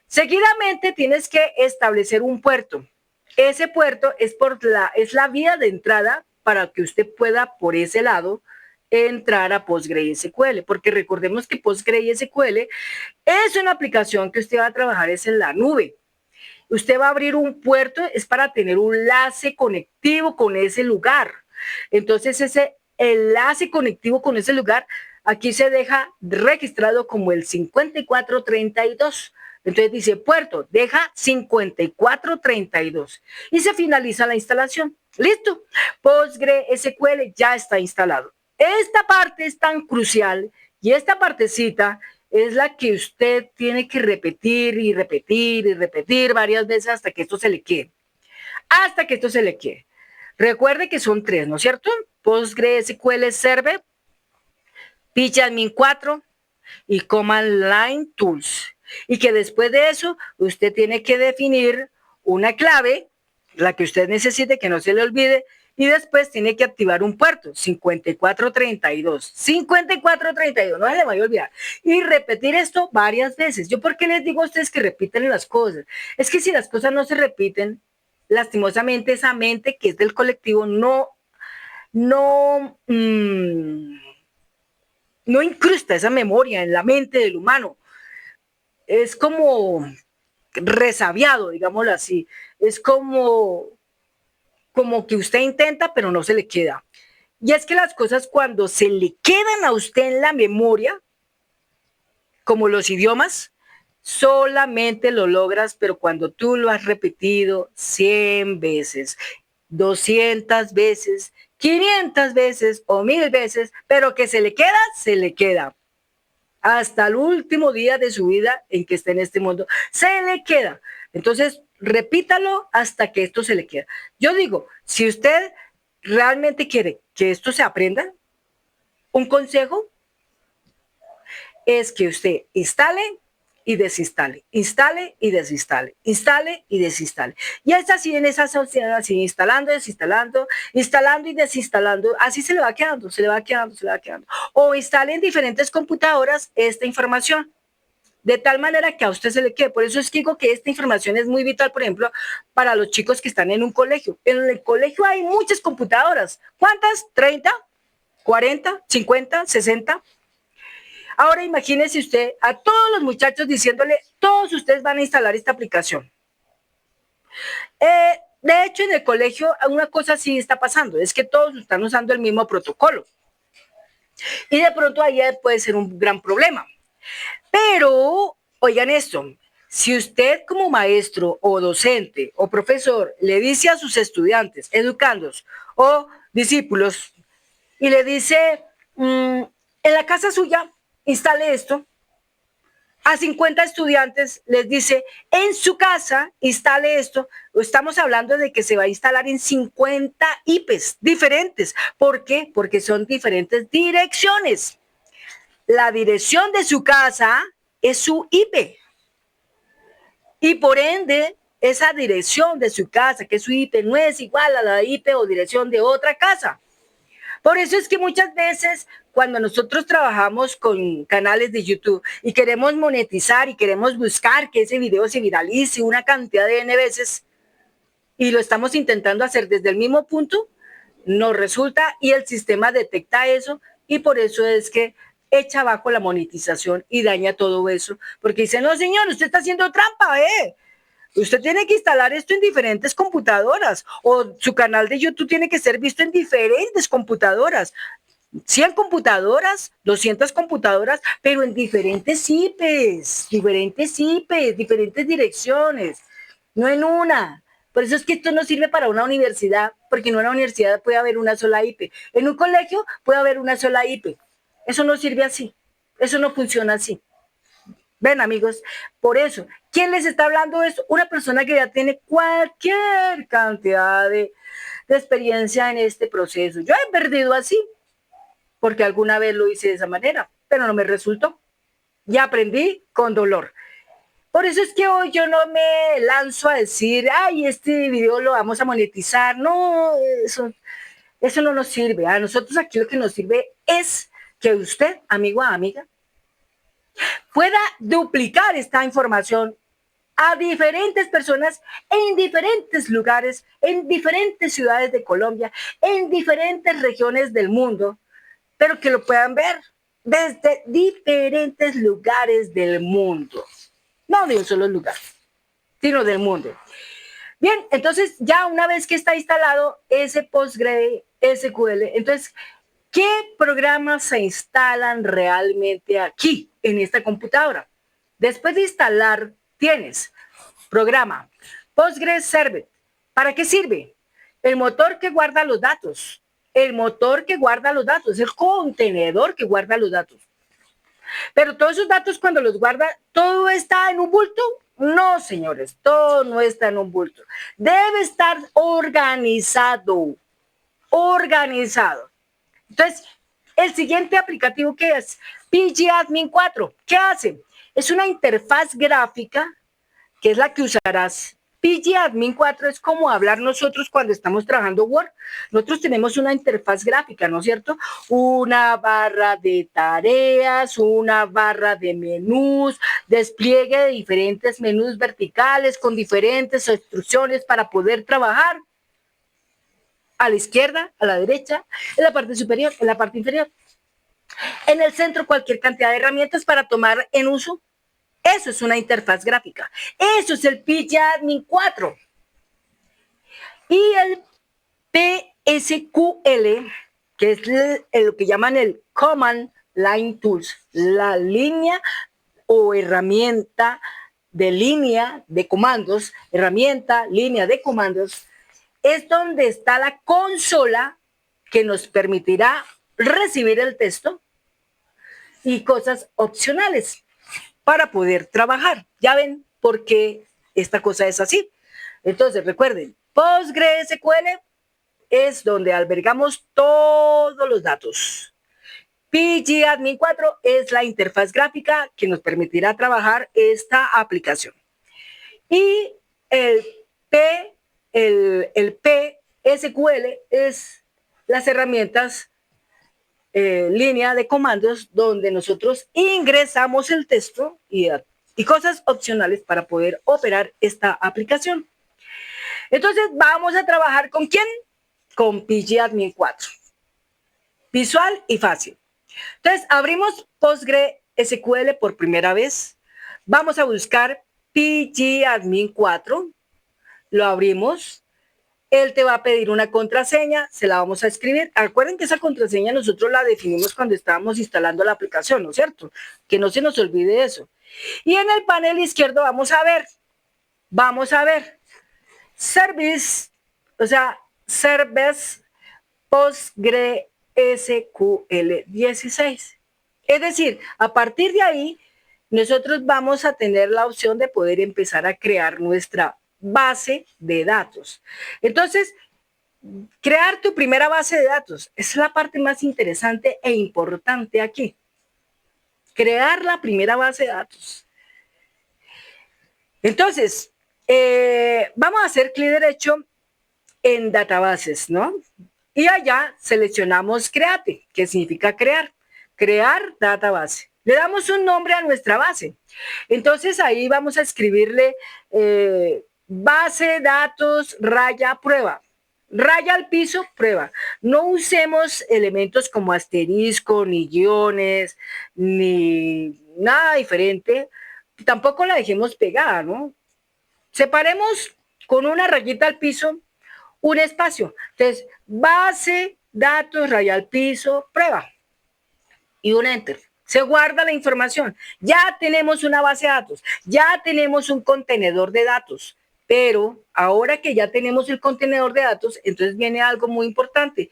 Seguidamente tienes que establecer un puerto. Ese puerto es la vía de entrada para que usted pueda por ese lado entrar a PostgreSQL, porque recordemos que PostgreSQL es una aplicación que usted va a trabajar es en la nube. Usted va a abrir un puerto, es para tener un enlace conectivo con ese lugar. Entonces, ese enlace conectivo con ese lugar, aquí se deja registrado como el 5432. Entonces dice puerto, deja 5432 y se finaliza la instalación. Listo. PostgreSQL ya está instalado. Esta parte es tan crucial y esta partecita es la que usted tiene que repetir y repetir y repetir varias veces hasta que esto se le quede. Hasta que esto se le quede. Recuerde que son 3, ¿no es cierto? PostgreSQL Server, pgadmin 4 y Command Line Tools. Y que después de eso, usted tiene que definir una clave, la que usted necesite, que no se le olvide, y después tiene que activar un puerto, 5432. 5432, no se le vaya a olvidar. Y repetir esto varias veces. ¿Yo por qué les digo a ustedes que repiten las cosas? Es que si las cosas no se repiten, lastimosamente esa mente que es del colectivo no incrusta esa memoria en la mente del humano. Es como resabiado, digámoslo así. Es como que usted intenta, pero no se le queda. Y es que las cosas cuando se le quedan a usted en la memoria, como los idiomas, solamente lo logras, pero cuando tú lo has repetido 100 veces, 200 veces, 500 veces o 1000 veces, pero que se le queda, se le queda. Hasta el último día de su vida en que esté en este mundo, se le queda. Entonces, repítalo hasta que esto se le quede. Yo digo, si usted realmente quiere que esto se aprenda, un consejo es que usted instale y desinstale, instale y desinstale, instale y desinstale. Y es así en esa sociedad, así instalando, desinstalando, instalando y desinstalando, así se le va quedando, se le va quedando, se le va quedando. O instale en diferentes computadoras esta información, de tal manera que a usted se le quede. Por eso es que digo que esta información es muy vital, por ejemplo, para los chicos que están en un colegio. En el colegio hay muchas computadoras. ¿Cuántas? ¿30? ¿40? ¿50? ¿60? Ahora imagínese usted a todos los muchachos diciéndole, todos ustedes van a instalar esta aplicación. De hecho, en el colegio una cosa sí está pasando, es que todos están usando el mismo protocolo. Y de pronto ahí puede ser un gran problema. Pero, oigan esto, si usted como maestro o docente o profesor le dice a sus estudiantes, educandos o discípulos, y le dice, en la casa suya, instale esto, a 50 estudiantes les dice, en su casa, instale esto, estamos hablando de que se va a instalar en 50 IPs diferentes. ¿Por qué? Porque son diferentes direcciones. la dirección de su casa es su IP. Y por ende, esa dirección de su casa, que es su IP, no es igual a la IP o dirección de otra casa. Por eso es que muchas veces cuando nosotros trabajamos con canales de YouTube y queremos monetizar y queremos buscar que ese video se viralice una cantidad de N veces y lo estamos intentando hacer desde el mismo punto, no resulta y el sistema detecta eso y por eso es que echa abajo la monetización y daña todo eso. Porque dice, no señor, usted está haciendo trampa, Usted tiene que instalar esto en diferentes computadoras o su canal de YouTube tiene que ser visto en diferentes computadoras. 100 computadoras, 200 computadoras, pero en diferentes IPs, diferentes direcciones, no en una. Por eso es que esto no sirve para una universidad, porque en una universidad puede haber una sola IP. En un colegio puede haber una sola IP. Eso no sirve así. Eso no funciona así. Ven, amigos, por eso, ¿quién les está hablando de esto? Una persona que ya tiene cualquier cantidad de experiencia en este proceso. Yo he perdido así, porque alguna vez lo hice de esa manera, pero no me resultó. Y aprendí con dolor. Por eso es que hoy yo no me lanzo a decir, ay, este video lo vamos a monetizar. No, eso no nos sirve. A nosotros aquí lo que nos sirve es que usted, amigo o amiga, pueda duplicar esta información a diferentes personas en diferentes lugares, en diferentes ciudades de Colombia, en diferentes regiones del mundo, pero que lo puedan ver desde diferentes lugares del mundo. No de un solo lugar, sino del mundo. Bien, entonces ya una vez que está instalado ese PostgreSQL, entonces, ¿qué programas se instalan realmente aquí, en esta computadora? Después de instalar, tienes programa Postgres Server. ¿Para qué sirve? El motor que guarda los datos. El motor que guarda los datos, el contenedor que guarda los datos. Pero todos esos datos cuando los guarda, ¿todo está en un bulto? No, señores, todo no está en un bulto. Debe estar organizado. Organizado. Entonces, el siguiente aplicativo que es pgadmin 4, ¿qué hace? Es una interfaz gráfica que es la que usarás. pgadmin 4 es como hablar nosotros cuando estamos trabajando Word. Nosotros tenemos una interfaz gráfica, ¿no es cierto? Una barra de tareas, una barra de menús, despliegue de diferentes menús verticales con diferentes instrucciones para poder trabajar. A la izquierda, a la derecha, en la parte superior, en la parte inferior. En el centro, cualquier cantidad de herramientas para tomar en uso. Eso es una interfaz gráfica. Eso es el pgadmin 4. Y el PSQL, que es lo que llaman el Command Line Tools, la línea o herramienta de línea de comandos, herramienta, línea de comandos, es donde está la consola que nos permitirá recibir el texto y cosas opcionales para poder trabajar. Ya ven por qué esta cosa es así. Entonces, recuerden, PostgreSQL es donde albergamos todos los datos. pgadmin 4 es la interfaz gráfica que nos permitirá trabajar esta aplicación. Y el PSQL es las herramientas línea de comandos donde nosotros ingresamos el texto y cosas opcionales para poder operar esta aplicación. Entonces vamos a trabajar ¿con quién? Con pgadmin 4. Visual y fácil. Entonces abrimos PostgreSQL por primera vez. Vamos a buscar pgadmin 4. Lo abrimos. Él te va a pedir una contraseña, se la vamos a escribir. Acuerden que esa contraseña nosotros la definimos cuando estábamos instalando la aplicación, ¿no es cierto? Que no se nos olvide eso. Y en el panel izquierdo vamos a ver, service, o sea, service PostgreSQL 16. Es decir, a partir de ahí, nosotros vamos a tener la opción de poder empezar a crear nuestra base de datos. Entonces, crear tu primera base de datos es la parte más interesante e importante aquí. crear la primera base de datos. Entonces, vamos a hacer clic derecho en databases, ¿no? Y allá seleccionamos Create, que significa crear database. Le damos un nombre a nuestra base. Entonces ahí vamos a escribirle base datos raya prueba. Raya al piso, prueba. No usemos elementos como asterisco, ni guiones, ni nada diferente. Tampoco la dejemos pegada, ¿no? Separemos con una rayita al piso un espacio. Entonces, base, datos, raya al piso, prueba. Y un enter. Se guarda la información. Ya tenemos una base de datos. Ya tenemos un contenedor de datos. Pero ahora que ya tenemos el contenedor de datos, entonces viene algo muy importante.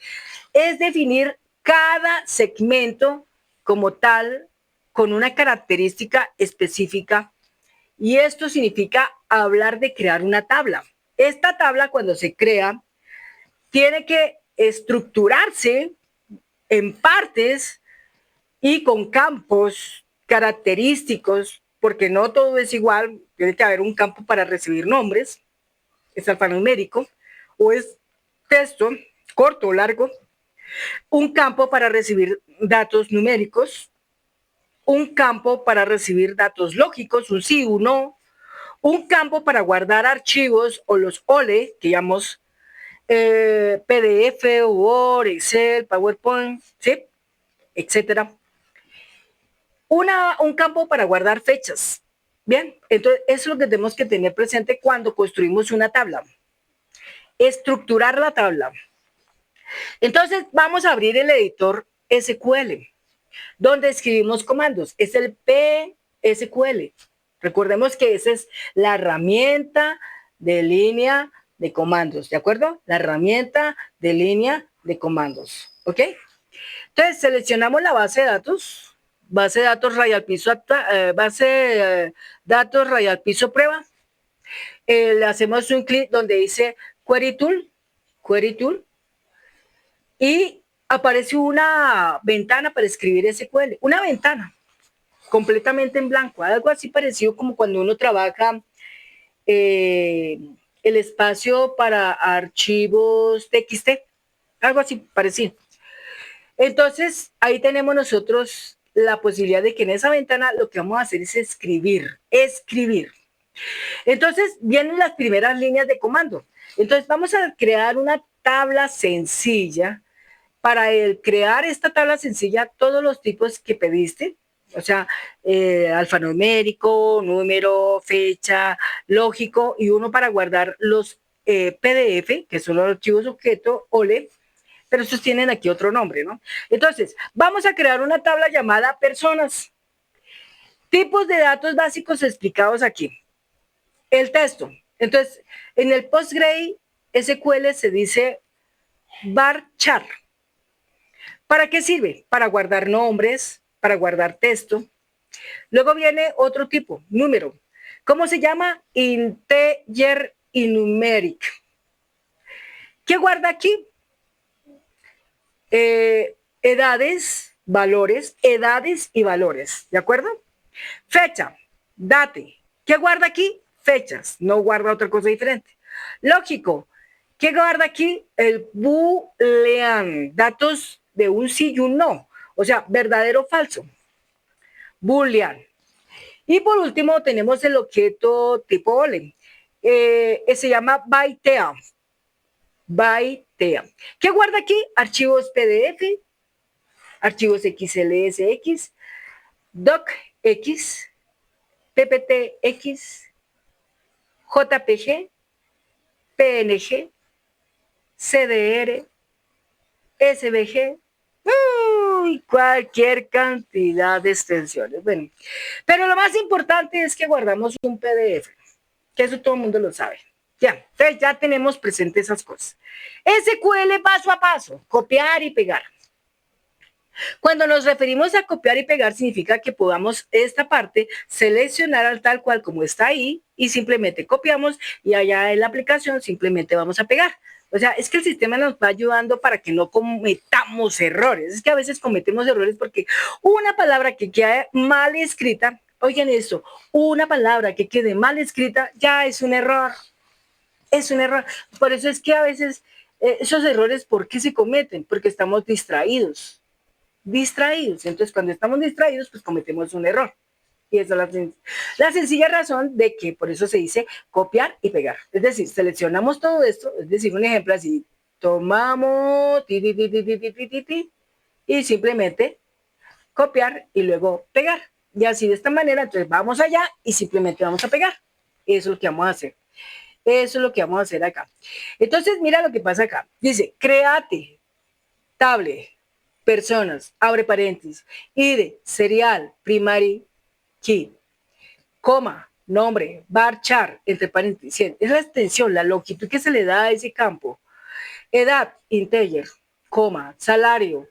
Es definir cada segmento como tal, con una característica específica. Y esto significa hablar de crear una tabla. Esta tabla, cuando se crea, tiene que estructurarse en partes y con campos característicos, porque no todo es igual. Tiene que haber un campo para recibir nombres, es alfanumérico, o es texto, corto o largo, un campo para recibir datos numéricos, un campo para recibir datos lógicos, un sí, un no, un campo para guardar archivos o los OLE, que llamamos PDF, Word, Excel, PowerPoint, ¿sí? Etcétera. Un campo para guardar fechas. Bien, entonces eso es lo que tenemos que tener presente cuando construimos una tabla. Estructurar la tabla. Entonces vamos a abrir el editor SQL, donde escribimos comandos. Es el PSQL. Recordemos que esa es la herramienta de línea de comandos, ¿de acuerdo? La herramienta de línea de comandos, ¿ok? Entonces seleccionamos la base de datos raya al piso, datos raya al piso prueba. Le hacemos un clic donde dice Query Tool, y aparece una ventana para escribir SQL, una ventana completamente en blanco, algo así parecido como cuando uno trabaja el espacio para archivos TXT, algo así parecido. Entonces, ahí tenemos nosotros la posibilidad de que en esa ventana lo que vamos a hacer es escribir. Entonces, vienen las primeras líneas de comando. Entonces, vamos a crear una tabla sencilla. Para crear esta tabla sencilla, todos los tipos que pediste, o sea, alfanumérico, número, fecha, lógico, y uno para guardar los PDF, que son los archivos objeto, OLE, pero estos tienen aquí otro nombre, ¿no? Entonces, vamos a crear una tabla llamada personas. Tipos de datos básicos explicados aquí. El texto. Entonces, en el PostgreSQL se dice varchar. ¿Para qué sirve? Para guardar nombres, para guardar texto. Luego viene otro tipo, número. ¿Cómo se llama? Integer numeric. ¿Qué guarda aquí? Edades y valores, ¿de acuerdo? Fecha, date. ¿Qué guarda aquí? Fechas, no guarda otra cosa diferente. Lógico, ¿qué guarda aquí? El boolean, datos de un sí y un no, o sea, verdadero o falso. Boolean. Y por último tenemos el objeto tipo OLE, se llama bytea. ¿Qué guarda aquí? Archivos PDF, archivos XLSX, docx, pptx, jpg, png, cdr, svg, cualquier cantidad de extensiones. Bueno, pero lo más importante es que guardamos un PDF, que eso todo el mundo lo sabe. Ya, entonces ya tenemos presentes esas cosas. SQL paso a paso, copiar y pegar. Cuando nos referimos a copiar y pegar, significa que podamos esta parte seleccionar al tal cual como está ahí y simplemente copiamos y allá en la aplicación simplemente vamos a pegar. O sea, es que el sistema nos va ayudando para que no cometamos errores. Es que a veces cometemos errores porque una palabra que queda mal escrita, oigan esto, una palabra que quede mal escrita ya es un error. Es un error. Por eso es que a veces esos errores, ¿por qué se cometen? Porque estamos distraídos. Entonces, cuando estamos distraídos, pues cometemos un error. Y esa es la sencilla razón de que por eso se dice copiar y pegar. Es decir, seleccionamos todo esto, es decir, un ejemplo así, tomamos y simplemente copiar y luego pegar. Y así de esta manera, entonces vamos allá y simplemente vamos a pegar. Eso es lo que vamos a hacer. Eso es lo que vamos a hacer acá. Entonces, mira lo que pasa acá. Dice, créate, tablet, personas, abre paréntesis, id, serial, primary key, coma, nombre, bar char, entre paréntesis, es la extensión, la longitud que se le da a ese campo, edad, integer, coma, salario,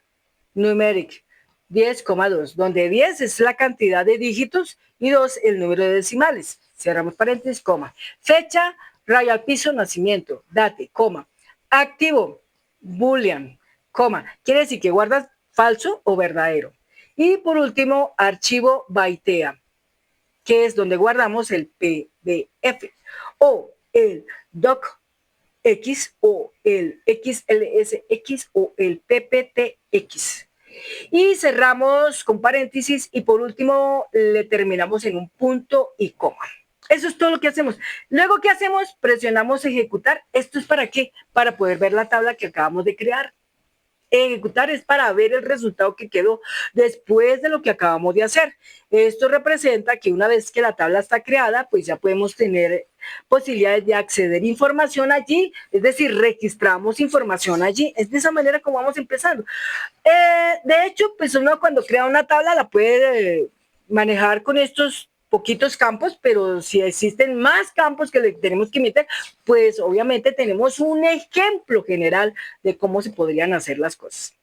numeric, 10,2, donde 10 es la cantidad de dígitos y 2 el número de decimales, cerramos paréntesis, coma, fecha, raya al piso, nacimiento, date, coma, activo, boolean, coma, quiere decir que guardas falso o verdadero. Y por último, archivo bytea, que es donde guardamos el PDF o el docx o el XLSX o el PPTX. Y cerramos con paréntesis y por último le terminamos en un punto y coma. Eso es todo lo que hacemos. Luego, ¿qué hacemos? Presionamos ejecutar. ¿Esto es para qué? Para poder ver la tabla que acabamos de crear. Ejecutar es para ver el resultado que quedó después de lo que acabamos de hacer. Esto representa que una vez que la tabla está creada, pues ya podemos tener posibilidades de acceder a información allí, es decir, registramos información allí. Es de esa manera como vamos empezando. De hecho, pues uno cuando crea una tabla la puede manejar con estos poquitos campos, pero si existen más campos que le tenemos que meter, pues obviamente tenemos un ejemplo general de cómo se podrían hacer las cosas.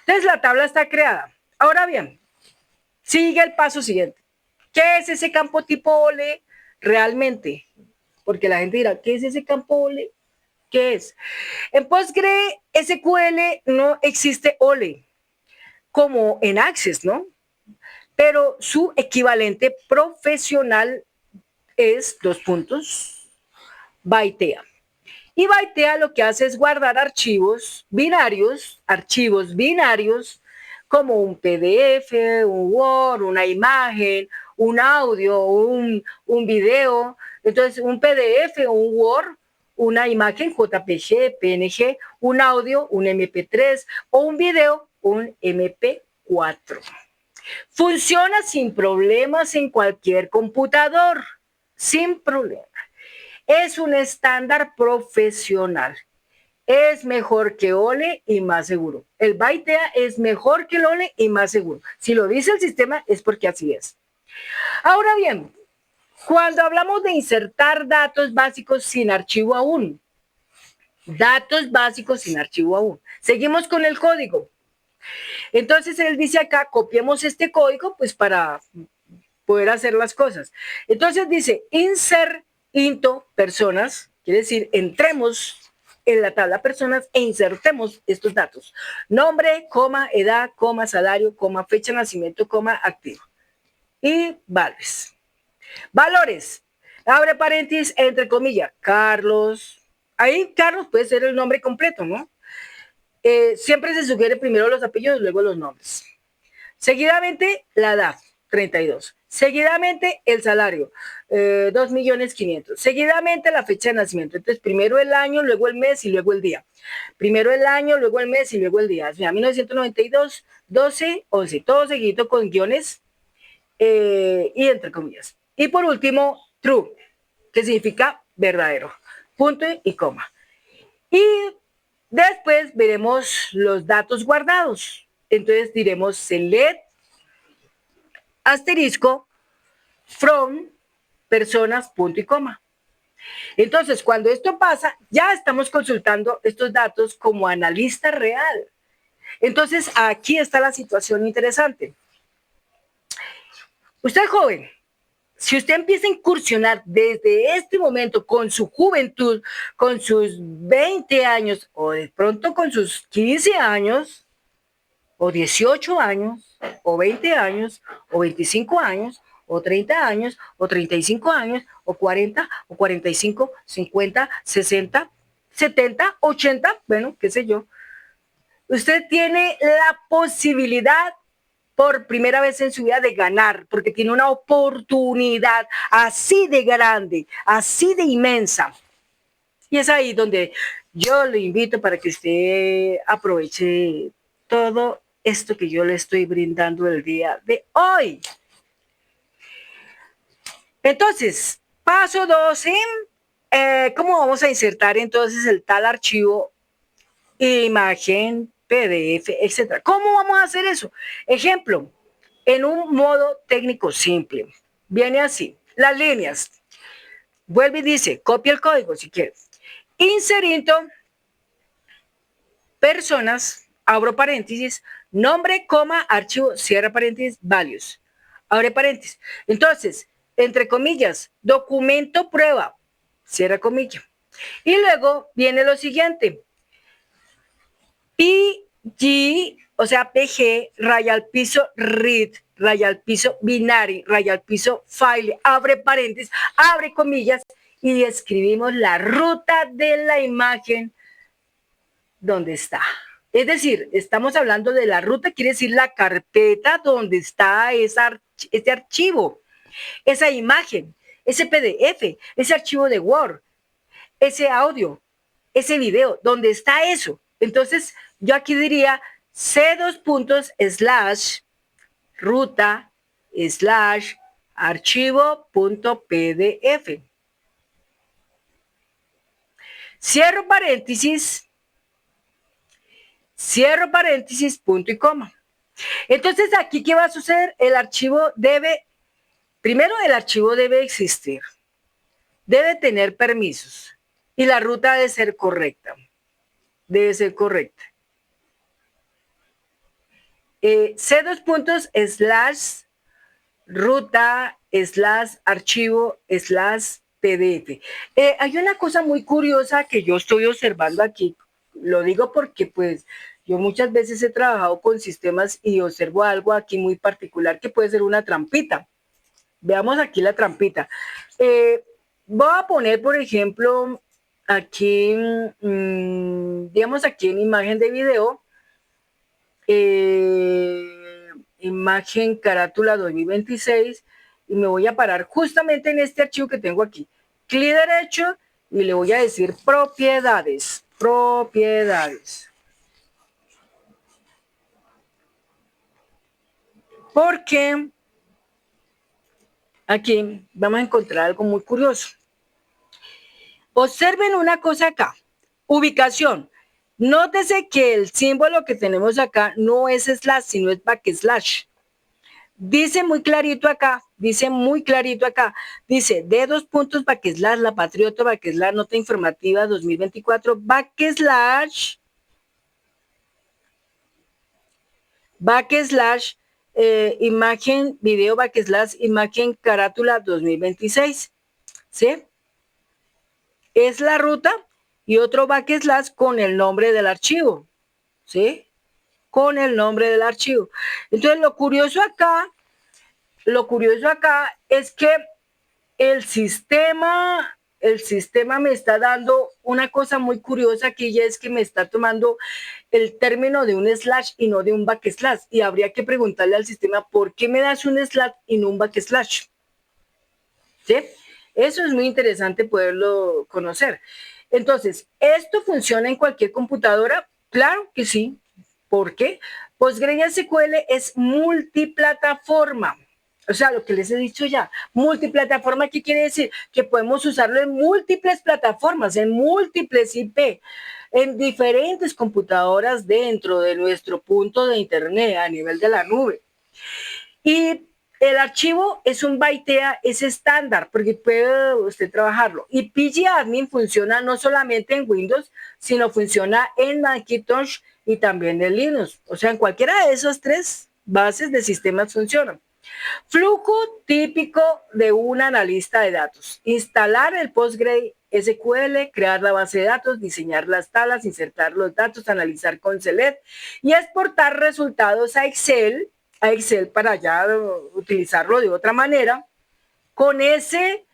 Entonces la tabla está creada. Ahora bien, sigue el paso siguiente. ¿Qué es ese campo tipo OLE realmente? Porque la gente dirá, ¿qué es ese campo OLE? ¿Qué es? En PostgreSQL no existe OLE como en Access, ¿no? Pero su equivalente profesional es, bytea. Y bytea lo que hace es guardar archivos binarios como un PDF, un Word, una imagen, un audio, un video. Entonces, un PDF, un Word, una imagen JPG, PNG, un audio, un MP3 o un video, un MP4. Funciona sin problemas en cualquier computador, sin problema. Es un estándar profesional. Es mejor que OLE y más seguro. El bytea es mejor que el OLE y más seguro. Si lo dice el sistema es porque así es. Ahora bien, cuando hablamos de insertar datos básicos sin archivo aún, seguimos con el código. Entonces él dice acá, copiemos este código pues para poder hacer las cosas. Entonces dice, insert into personas, quiere decir, entremos en la tabla personas e insertemos estos datos. Nombre, coma, edad, coma, salario, coma, fecha de nacimiento, coma, activo. Y valores. Valores. Abre paréntesis, entre comillas, Carlos. Ahí Carlos puede ser el nombre completo, ¿no? Siempre se sugiere primero los apellidos, luego los nombres. Seguidamente, la edad, 32. Seguidamente, el salario, 2.500.000. Seguidamente, la fecha de nacimiento. Entonces, primero el año, luego el mes y luego el día. Primero el año, luego el mes y luego el día. O sea, 1992, 12, 11. Todo seguido con guiones y entre comillas. Y por último, true, que significa verdadero. Punto y coma. Y después veremos los datos guardados. Entonces diremos select asterisco from personas punto y coma. Entonces, cuando esto pasa, ya estamos consultando estos datos como analista real. Entonces, aquí está la situación interesante. Usted es joven. Si usted empieza a incursionar desde este momento con su juventud, con sus 20 años o de pronto con sus 15 años o 18 años o 20 años o 25 años o 30 años o 35 años o 40 o 45, 50, 60, 70, 80, bueno, qué sé yo. Usted tiene la posibilidad por primera vez en su vida de ganar, porque tiene una oportunidad así de grande, así de inmensa. Y es ahí donde yo le invito para que usted aproveche todo esto que yo le estoy brindando el día de hoy. Entonces, paso 12, ¿cómo vamos a insertar entonces el tal archivo, imagen, PDF, etcétera? ¿Cómo vamos a hacer eso? Ejemplo, en un modo técnico simple. Viene así, las líneas. Vuelve y dice, copia el código si quieres. Inserindo personas, abro paréntesis, nombre, coma, archivo, cierra paréntesis, values. Abre paréntesis. Entonces, entre comillas, documento prueba, cierra comilla. Y luego viene lo siguiente. PG, o sea, PG, raya al piso, read, raya al piso, binary, raya al piso, file, abre paréntesis, abre comillas y escribimos la ruta de la imagen donde está. Es decir, estamos hablando de la ruta, quiere decir la carpeta donde está ese archivo, esa imagen, ese PDF, ese archivo de Word, ese audio, ese video, donde está eso. Entonces, yo aquí diría c:/ruta/archivo.pdf. Cierro paréntesis, punto y coma. Entonces, aquí, ¿qué va a suceder? El archivo primero el archivo debe existir, debe tener permisos y la ruta debe ser correcta. Debe ser correcta. C:/ruta/archivo/PDF. Hay una cosa muy curiosa que yo estoy observando aquí. Lo digo porque pues yo muchas veces he trabajado con sistemas y observo algo aquí muy particular que puede ser una trampita. Veamos aquí la trampita. Voy a poner, por ejemplo, aquí, digamos aquí en imagen de video, imagen carátula 2026 y me voy a parar justamente en este archivo que tengo aquí. Clic derecho y le voy a decir propiedades. Porque aquí vamos a encontrar algo muy curioso. Observen una cosa acá. Ubicación. Nótese que el símbolo que tenemos acá no es slash, sino es backslash. Dice muy clarito acá, dice D2 backslash, La Patriota, backslash, nota informativa 2024, backslash, imagen, video, backslash, imagen, carátula 2026, ¿sí? Es la ruta y otro backslash con el nombre del archivo, ¿sí? Con el nombre del archivo. Entonces, lo curioso acá es que el sistema me está dando una cosa muy curiosa que ya es que me está tomando el término de un slash y no de un backslash. Y habría que preguntarle al sistema, ¿por qué me das un slash y no un backslash? ¿Sí? Eso es muy interesante poderlo conocer. Entonces, ¿esto funciona en cualquier computadora? Claro que sí. ¿Por qué? PostgreSQL es multiplataforma. O sea, lo que les he dicho ya, multiplataforma, ¿qué quiere decir? Que podemos usarlo en múltiples plataformas, en múltiples IP, en diferentes computadoras dentro de nuestro punto de internet a nivel de la nube. Y el archivo es un bytea, es estándar, porque puede usted trabajarlo. Y pgadmin funciona no solamente en Windows, sino funciona en Macintosh y también de Linux. O sea, en cualquiera de esas tres bases de sistemas funcionan. Flujo típico de un analista de datos. Instalar el PostgreSQL, crear la base de datos, diseñar las tablas, insertar los datos, analizar con Select y exportar resultados a Excel para ya utilizarlo de otra manera, con CSV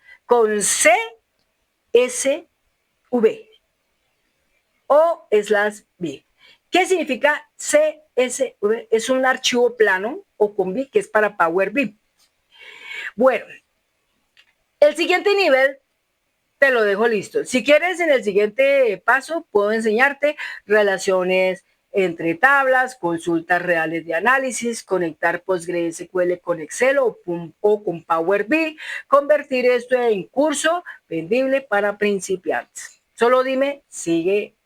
o /B. ¿Qué significa CSV? Es un archivo plano o con B que es para Power BI. Bueno, el siguiente nivel te lo dejo listo. Si quieres, en el siguiente paso puedo enseñarte relaciones entre tablas, consultas reales de análisis, conectar PostgreSQL con Excel o con Power BI, convertir esto en curso vendible para principiantes. Solo dime siguiente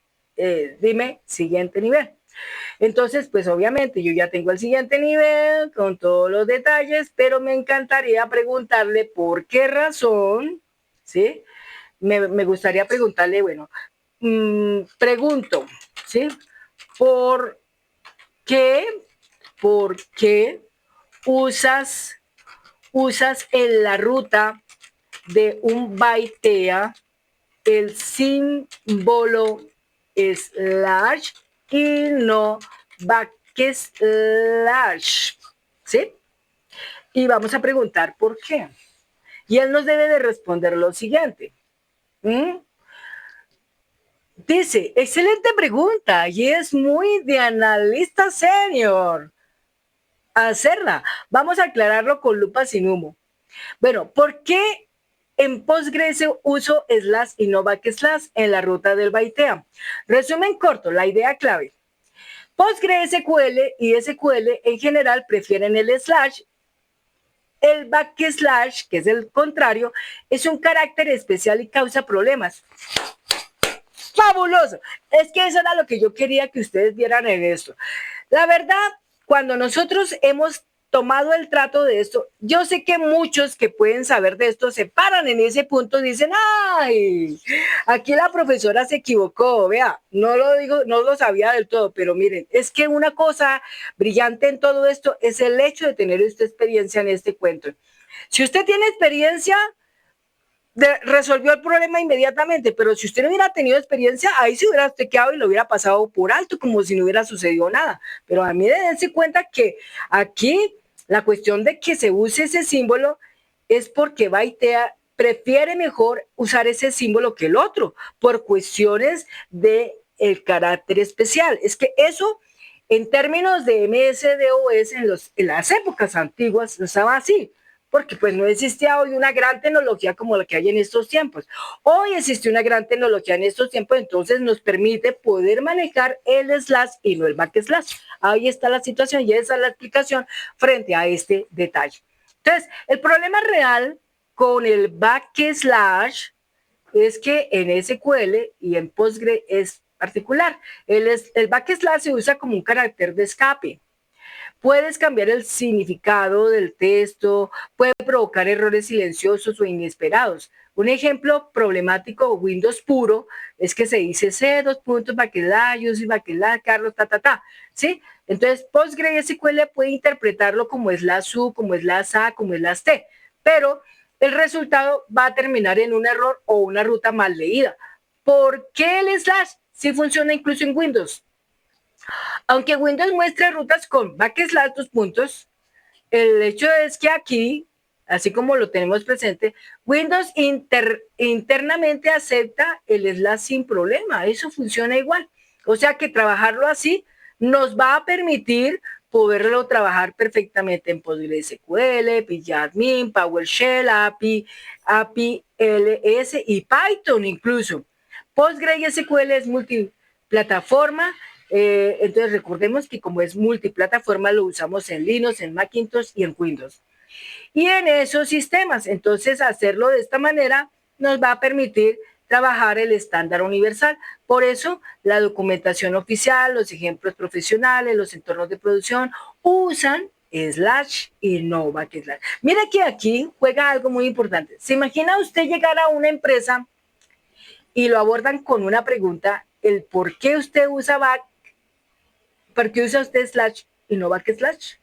nivel. Entonces, pues obviamente yo ya tengo el siguiente nivel con todos los detalles, pero me encantaría preguntarle por qué razón, ¿sí? Me gustaría preguntarle, bueno, pregunto, ¿sí? ¿Por por qué usas en la ruta de un bytea el símbolo slash y no backslash? ¿Sí? Y vamos a preguntar por qué. Y él nos debe de responder lo siguiente. Dice, excelente pregunta y es muy de analista senior hacerla. Vamos a aclararlo con lupa sin humo. Bueno, ¿por qué en Postgres uso slash y no backslash en la ruta del bytea? Resumen corto, la idea clave. PostgreSQL y SQL en general prefieren el slash. El backslash, que es el contrario, es un carácter especial y causa problemas. ¡Fabuloso! Es que eso era lo que yo quería que ustedes vieran en esto. La verdad, cuando nosotros hemos tomado el trato de esto, yo sé que muchos que pueden saber de esto se paran en ese punto y dicen, ay, aquí la profesora se equivocó, vea, no lo digo, no lo sabía del todo, pero miren, es que una cosa brillante en todo esto es el hecho de tener esta experiencia en este cuento. Si usted tiene experiencia, resolvió el problema inmediatamente, pero si usted no hubiera tenido experiencia, ahí se hubiera usted quedado y lo hubiera pasado por alto, como si no hubiera sucedido nada. Pero a mí dense cuenta que aquí la cuestión de que se use ese símbolo es porque Bytea prefiere mejor usar ese símbolo que el otro, por cuestiones de el carácter especial. Es que eso, en términos de MS-DOS, en las épocas antiguas, estaba así, porque pues no existía hoy una gran tecnología como la que hay en estos tiempos. Hoy existe una gran tecnología en estos tiempos, entonces nos permite poder manejar el slash y no el backslash. Ahí está la situación y esa es la explicación frente a este detalle. Entonces, el problema real con el backslash es que en SQL y en Postgre es particular. El backslash se usa como un carácter de escape. Puedes cambiar el significado del texto, puede provocar errores silenciosos o inesperados. Un ejemplo problemático Windows puro es que se dice C, dos puntos, backslash, y backslash, Carlos, ¿sí? Entonces, PostgreSQL puede interpretarlo como slash U, como slash A, como slash T, pero el resultado va a terminar en un error o una ruta mal leída. ¿Por qué el slash sí funciona incluso en Windows? Aunque Windows muestre rutas con backslash dos puntos, el hecho es que aquí, así como lo tenemos presente, Windows internamente acepta el slash sin problema. Eso funciona igual. O sea que trabajarlo así nos va a permitir poderlo trabajar perfectamente en PostgreSQL, pgadmin, PowerShell, API LS y Python incluso. PostgreSQL es multiplataforma. Entonces recordemos que como es multiplataforma lo usamos en Linux, en Macintosh y en Windows. Y en esos sistemas, entonces hacerlo de esta manera nos va a permitir trabajar el estándar universal. Por eso la documentación oficial, los ejemplos profesionales, los entornos de producción usan slash y no backslash. Mira que aquí juega algo muy importante. ¿Se imagina usted llegar a una empresa y lo abordan con una pregunta, el por qué usted usa back ¿por qué usa usted slash y no backslash?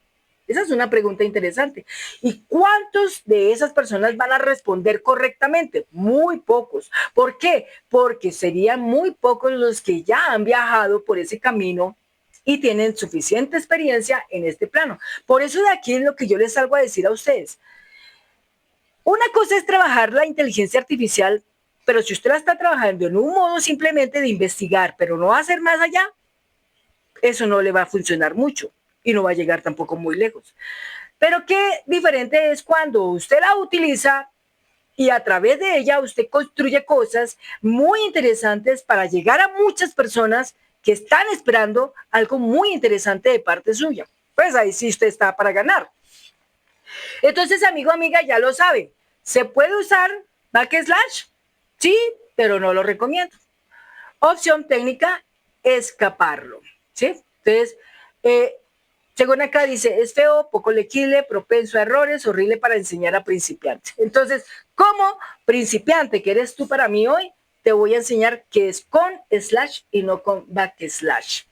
Esa es una pregunta interesante. ¿Y cuántos de esas personas van a responder correctamente? Muy pocos. ¿Por qué? Porque serían muy pocos los que ya han viajado por ese camino y tienen suficiente experiencia en este plano. Por eso de aquí es lo que yo les salgo a decir a ustedes. Una cosa es trabajar la inteligencia artificial, pero si usted la está trabajando en un modo simplemente de investigar, pero no hacer más allá, eso no le va a funcionar mucho y no va a llegar tampoco muy lejos. Pero qué diferente es cuando usted la utiliza y a través de ella usted construye cosas muy interesantes para llegar a muchas personas que están esperando algo muy interesante de parte suya. Pues ahí sí usted está para ganar. Entonces, amigo, amiga, ya lo sabe. ¿Se puede usar backslash? Sí, pero no lo recomiendo. Opción técnica, escaparlo. ¿Sí? Entonces, según acá dice, es feo, poco legible, propenso a errores, horrible para enseñar a principiantes. Entonces, como principiante que eres tú para mí hoy, te voy a enseñar que es con slash y no con backslash.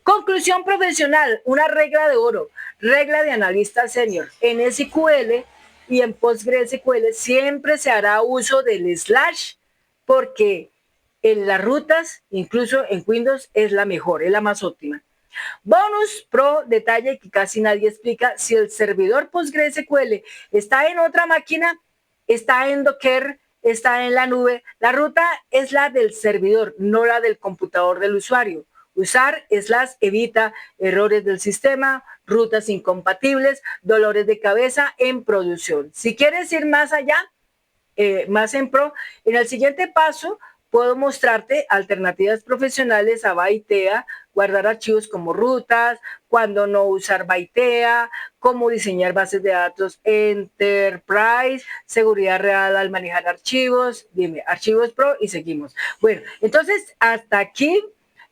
Conclusión profesional, una regla de oro, regla de analista senior. En SQL y en PostgreSQL siempre se hará uso del slash porque en las rutas, incluso en Windows, es la mejor, es la más óptima. Bonus pro detalle que casi nadie explica: si el servidor PostgreSQL está en otra máquina, está en Docker, está en la nube, la ruta es la del servidor, no la del computador del usuario. Usar slash evita errores del sistema, rutas incompatibles, dolores de cabeza en producción. Si quieres ir más allá, más en pro, en el siguiente paso puedo mostrarte alternativas profesionales a Baitea, guardar archivos como rutas, cuándo no usar Baitea, cómo diseñar bases de datos Enterprise, seguridad real al manejar archivos, dime, archivos pro y seguimos. Bueno, entonces hasta aquí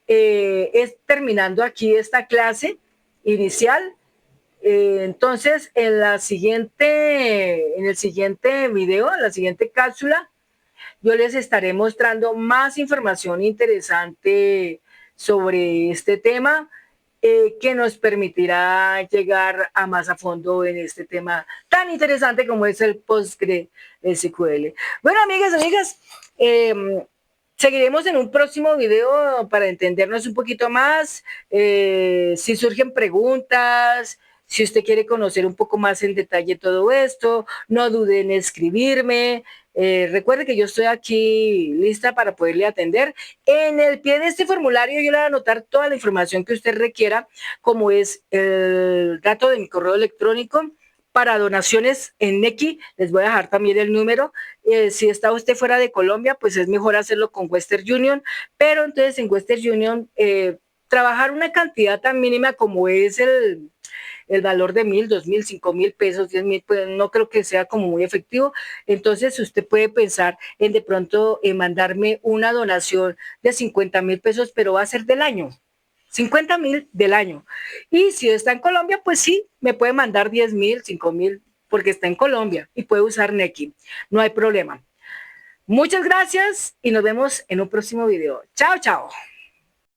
es terminando aquí esta clase inicial. Entonces, en el siguiente video, en la siguiente cápsula, yo les estaré mostrando más información interesante sobre este tema que nos permitirá llegar a más a fondo en este tema tan interesante como es el PostgreSQL. Bueno, amigas, seguiremos en un próximo video para entendernos un poquito más. Si surgen preguntas, si usted quiere conocer un poco más en detalle todo esto, no dude en escribirme. Recuerde que yo estoy aquí lista para poderle atender. En el pie de este formulario yo le voy a anotar toda la información que usted requiera, como es el dato de mi correo electrónico. Para donaciones en Nequi, les voy a dejar también el número. Si está usted fuera de Colombia, pues es mejor hacerlo con Western Union, pero entonces en Western Union trabajar una cantidad tan mínima como es el valor de 1,000, 2,000, 5,000 pesos, 10,000, pues no creo que sea como muy efectivo. Entonces usted puede pensar en de pronto mandarme una donación de 50,000 pesos, pero va a ser del año. 50,000 del año. Y si está en Colombia, pues sí, me puede mandar 10,000, 5,000, porque está en Colombia y puede usar Nequi. No hay problema. Muchas gracias y nos vemos en un próximo video. Chao, chao.